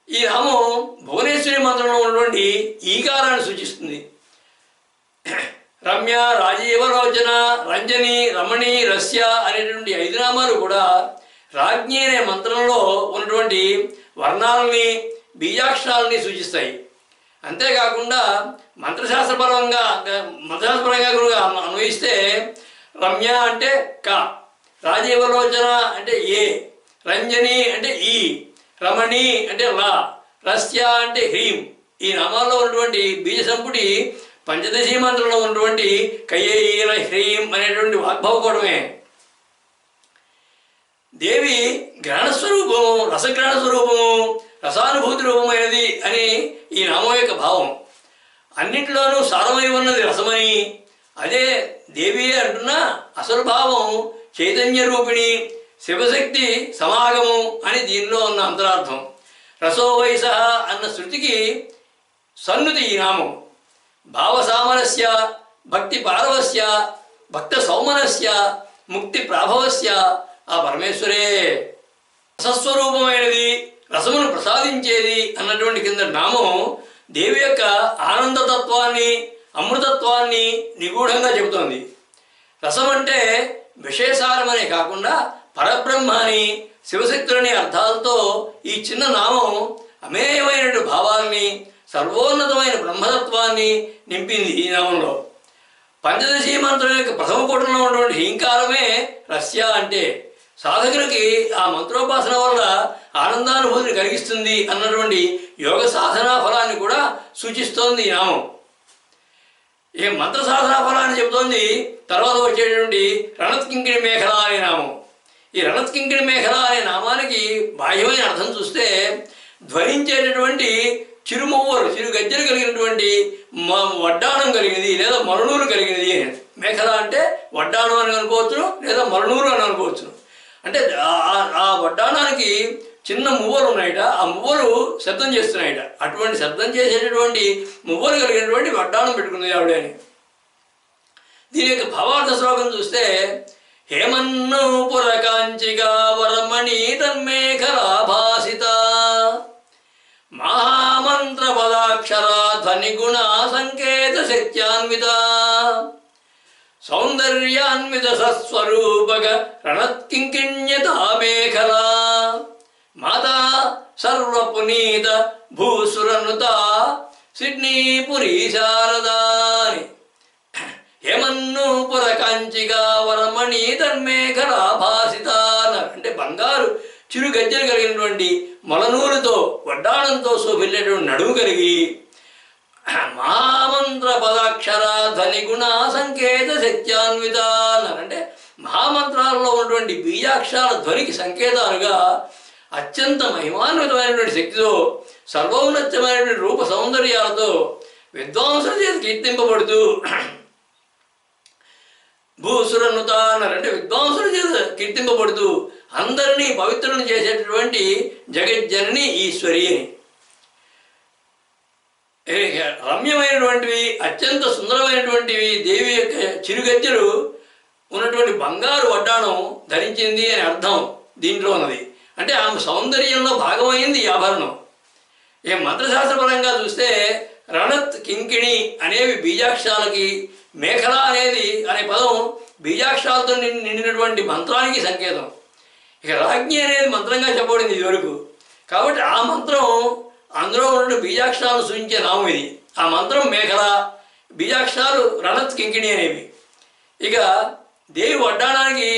ఈ నామం భువనేశ్వరి మంత్రంలో ఉన్నటువంటి ఈకారాన్ని సూచిస్తుంది. రమ్య, రాజీవలోచన, రంజని, రమణి, రస్య అనేటువంటి 5 నామాలు కూడా రాజ్ఞి అనే మంత్రంలో ఉన్నటువంటి వర్ణాలని, బీజాక్షరాలని సూచిస్తాయి. అంతేకాకుండా మంత్రశాస్త్రపరంగా కూడా అన్వయిస్తే రమ్య అంటే క, రాజీవలోచన అంటే ఏ, రంజని అంటే ఈ, రమణి అంటే లా, రస్య అంటే హ్రీం. ఈ నామాల్లో ఉన్నటువంటి బీజ సంపుటి పంచదశీ మంత్రంలో ఉన్నటువంటి కయ్యేన హ్రీం అనేటువంటి వాగ్భవకోవడమే. దేవి గ్రహణస్వరూపము, రసగ్రహణ స్వరూపము, రసానుభూతి రూపమైనది అని ఈ నామం యొక్క భావం. అన్నింటిలోనూ సారమై ఉన్నది రసమని, అదే దేవియే అంటున్నా అసలు భావం చైతన్య రూపిణి, శివశక్తి సమాగము అని దీనిలో ఉన్న అంతరార్థం. రసో వయస అన్న శృతికి సన్నుతి ఈ నామం. భావసామరస్య, భక్తి పారవస్య, భక్త సౌమనస్య, ముక్తి ప్రాభవస్య ఆ పరమేశ్వరే. రసస్వరూపమైనది, రసమును ప్రసాదించేది అన్నటువంటి కింద నామం దేవి యొక్క ఆనందతత్వాన్ని, అమృతత్వాన్ని నిగూఢంగా చెబుతోంది. రసం అంటే విషయసారమనే కాకుండా పరబ్రహ్మాని, శివశక్తులని అర్థాలతో ఈ చిన్న నామం అమేయమైనటువంటి భావాల్ని, సర్వోన్నతమైన బ్రహ్మతత్వాన్ని నింపింది ఈ నామంలో. పంచదశీ మంత్రం యొక్క ప్రథమ కూటంలో ఉన్నటువంటి హీంకారమే రస్య అంటే. సాధకులకి ఆ మంత్రోపాసన వల్ల ఆనందానుభూతిని కలిగిస్తుంది అన్నటువంటి యోగ సాధనా ఫలాన్ని కూడా సూచిస్తోంది ఈ నామం. ఈ మంత్ర సాధనా ఫలాన్ని చెబుతోంది తర్వాత వచ్చేటువంటి రణత్కింకిణి మేఖల అనే నామం. ఈ రణత్కింకిణి మేఖల అనే నామానికి బాహ్యమైన అర్థం చూస్తే ధ్వనించేటటువంటి చిరుమవ్వలు, చిరు గజ్జలు కలిగినటువంటి వడ్డాణం కలిగినది లేదా మరునూరు కలిగినది. మేఖల అంటే వడ్డాణం అని అనుకోవచ్చును లేదా మరునూరు అని అనుకోవచ్చును. అంటే ఆ వడ్డాణానికి చిన్న మువ్వలు ఉన్నాయట, ఆ మువ్వలు శబ్దం చేస్తున్నాయట. అటువంటి శబ్దం చేసేటటువంటి మువ్వలు కలిగినటువంటి వడ్డాణం పెట్టుకున్నది ఆవిడ అని. దీని యొక్క భావార్థ శ్లోకం చూస్తే హేమన్ను పురకాంచిగా వరమణి తన్మేఖలాభాసిత మహామంత్ర పదాక్షర ధ్వనిగుణ సంకేత శక్త్యాన్విత సౌందర్యాన్విత సస్వరూపగ రణత్కింకిణ్యతా మేఖలా మాతా సర్వపునీత భూసురనుత సిడ్నీపురీ శారదాని హేమన్ను పురకాంచిగా వరమణి తన్మేఖలాభాసిత అన్నారు. అంటే బంగారు చిరు గజ్జలు కలిగినటువంటి మొలనూలుతో వడ్డాణంతో శోభిల్లేటువంటి నడుము కలిగి మహామంత్ర పదాక్షర ధ్వనిగుణ సంకేత శక్త్యాన్విత అన్నారు. అంటే మహామంత్రాలలో ఉన్నటువంటి బీజాక్షరాల ధ్వనికి సంకేతాలుగా అత్యంత మహిమాన్వితమైనటువంటి శక్తితో సర్వోన్నతమైనటువంటి రూప సౌందర్యాలతో విద్వాంసుల చేత కీర్తింపబడుతూ భూసురనుత అన్నారు. అంటే విద్వాంసుల చేత కీర్తింపబడుతూ అందరినీ పవిత్రులను చేసేటటువంటి జగజ్జనని ఈశ్వరి అని. రమ్యమైనటువంటివి అత్యంత సుందరమైనటువంటివి దేవి యొక్క చిరుగజ్జలు ఉన్నటువంటి బంగారు వడ్డాణం ధరించింది అని అర్థం దీంట్లో ఉన్నది. అంటే ఆమె సౌందర్యంలో భాగమైంది ఈ ఆభరణం. మంత్రశాస్త్రపరంగా చూస్తే రణత్ కింకిణి అనేవి బీజాక్షరాలకి, మేఖల అనేది అనే పదం బీజాక్షరాలతో నిండినటువంటి మంత్రానికి సంకేతం. ఇక రాజ్ఞి అనేది మంత్రంగా చెప్పబడింది ఇదివరకు. కాబట్టి ఆ మంత్రం అందులో ఉన్న బీజాక్షరాలను సూచించే నామం ఇది. ఆ మంత్రం మేఖల, బీజాక్షరాలు రణత్ కింకిణి అనేవి. ఇక దేవి వడ్డాణానికి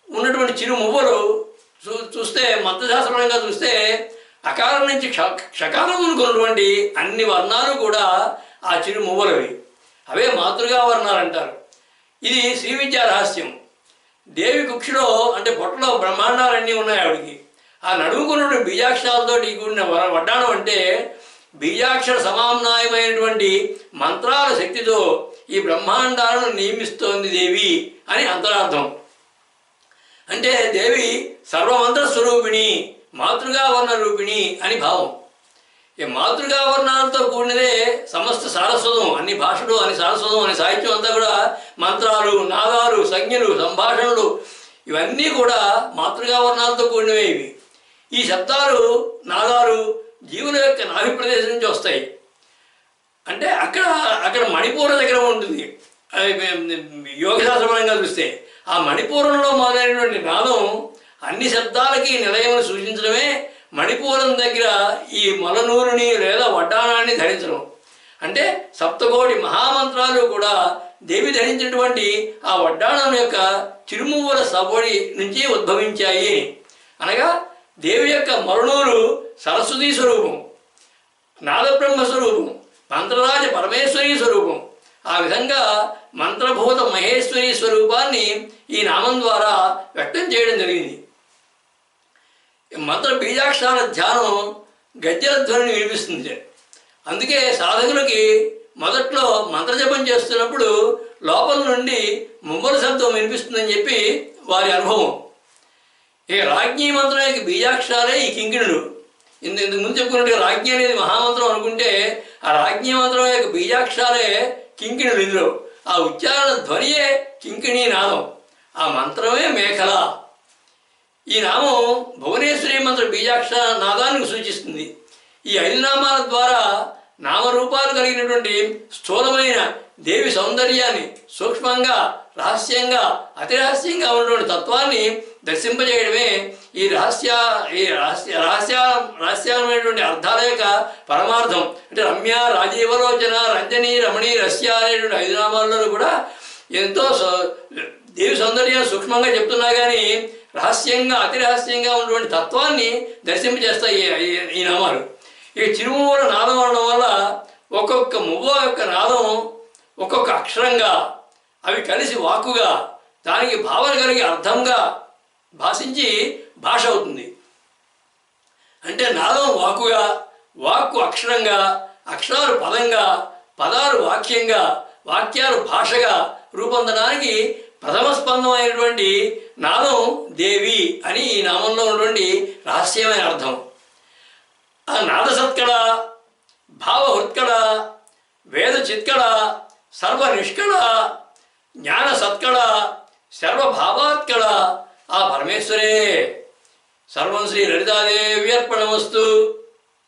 ఉన్నటువంటి చిరు మువ్వలు చూస్తే మంత్రశాస్త్రపరంగా చూస్తే అకారం నుంచి క్షకారం ఉన్నటువంటి అన్ని వర్ణాలు కూడా ఆ చిరు మువ్వలవి. అవే మాతృగా వర్ణాలు అంటారు. ఇది శ్రీ విద్యా రహస్యం. దేవి కుక్షిలో అంటే పొట్టలో బ్రహ్మాండాలన్నీ ఉన్నాయి ఆవిడికి. ఆ నడుముకున్నటువంటి బీజాక్షరాలతో కూడిన వడ్డాణం అంటే బీజాక్షర సమామ్నాయమైనటువంటి మంత్రాల శక్తితో ఈ బ్రహ్మాండాలను నియమిస్తోంది దేవి అని అంతరార్థం. అంటే దేవి సర్వమంత్ర స్వరూపిణి, మాతృగా వర్ణ రూపిణి అని భావం. ఈ మాతృగా వర్ణాలతో కూడినదే సమస్త సారస్వతం. అన్ని భాషలు అని సారస్వతం అని సాహిత్యం అంతా కూడా మంత్రాలు, నాదాలు, సంజ్ఞలు, సంభాషణలు ఇవన్నీ కూడా మాతృగా వర్ణాలతో కూడినవే. ఇవి ఈ శబ్దాలు, నాదాలు జీవుల యొక్క నాభి ప్రదేశం నుంచి వస్తాయి. అంటే అక్కడ మణిపూర దగ్గర ఉంటుంది. యోగశాస్త్రపరంగా చూస్తే ఆ మణిపూరంలో మొదలైనటువంటి నాదం అన్ని శబ్దాలకి నిలయమని సూచించడమే మణిపూరం దగ్గర ఈ మొలనూరుని లేదా వడ్డాణాన్ని ధరించడం. అంటే సప్తకోటి మహామంత్రాలు కూడా దేవి ధరించినటువంటి ఆ వడ్డాణం యొక్క చిరుమువ్వల సపోడి నుంచి ఉద్భవించాయి. అనగా దేవి యొక్క మొలనూరు సరస్వతీ స్వరూపం, నాదబ్రహ్మ స్వరూపం, మంత్రరాజ పరమేశ్వరీ స్వరూపం. ఆ విధంగా మంత్రభూత మహేశ్వరి స్వరూపాన్ని ఈ నామం ద్వారా వ్యక్తం చేయడం జరిగింది. మంత్ర బీజాక్షరాల ధ్యానం గజ్జల ధ్వనిని వినిపిస్తుంది. అందుకే సాధకులకి మొదట్లో మంత్రజపం చేస్తున్నప్పుడు లోపల నుండి ముమ్మల శబ్దం వినిపిస్తుందని చెప్పి వారి అనుభవం. ఇక రాజ్ఞీ మంత్రం యొక్క బీజాక్షరాలే ఈ కింకిణులు. ఇంతకు ముందు చెప్పుకున్నట్టుగా రాజ్ఞి అనేది మహామంత్రం అనుకుంటే ఆ రాజ్ఞీ మంత్రం యొక్క బీజాక్షరాలే కింకిణులు. ఇందులో ఆ ఉచ్చారణ ధ్వనియే కింకిణీ నాదం, ఆ మంత్రమే మేఖల. ఈ నామం భువనేశ్వరి మంత్ర బీజాక్షర నాదానికి సూచిస్తుంది. ఈ 5 నామాల ద్వారా నామరూపాలు కలిగినటువంటి స్థూలమైన దేవి సౌందర్యాన్ని సూక్ష్మంగా, రహస్యంగా, అతి రహస్యంగా ఉన్నటువంటి తత్వాన్ని దర్శింపజేయడమే ఈ రహస్యమైనటువంటి అర్థాల యొక్క పరమార్థం. అంటే రమ్య, రాజీవలోచన, రంజని, రమణి, రస్య అనేటువంటి 5 నామాల్లోనూ కూడా ఎంతో దేవి సౌందర్యాన్ని సూక్ష్మంగా చెప్తున్నా కానీ రహస్యంగా, అతి రహస్యంగా ఉన్నటువంటి తత్వాన్ని దర్శింపజేస్తాయి ఈ నామాలు. ఈ చిరుమువ్వల నాదం అనడం వల్ల ఒక్కొక్క మువ్వ యొక్క నాదం ఒక్కొక్క అక్షరంగా, అవి కలిసి వాక్కుగా, దానికి భావన కలిగి అర్థంగా భాషించి భాష అవుతుంది. అంటే నాదం వాక్కుగా, వాక్కు అక్షరంగా, అక్షరాలు పదంగా, పదాలు వాక్యంగా, వాక్యాలు భాషగా రూపొందడానికి ప్రథమ స్పందమైనటువంటి నాదం దేవి అని ఈ నామంలో ఉన్నటువంటి రహస్యమైన అర్థం. ఆ నాద సత్కళ, భావ హృత్కళ, వేద చిత్కళ, సర్వ నిష్కళ, జ్ఞాన సత్కళ, సర్వభావాత్ కళ ఆ పరమేశ్వరే. సర్వం శ్రీ లలితాదేవి అర్పణమస్తు.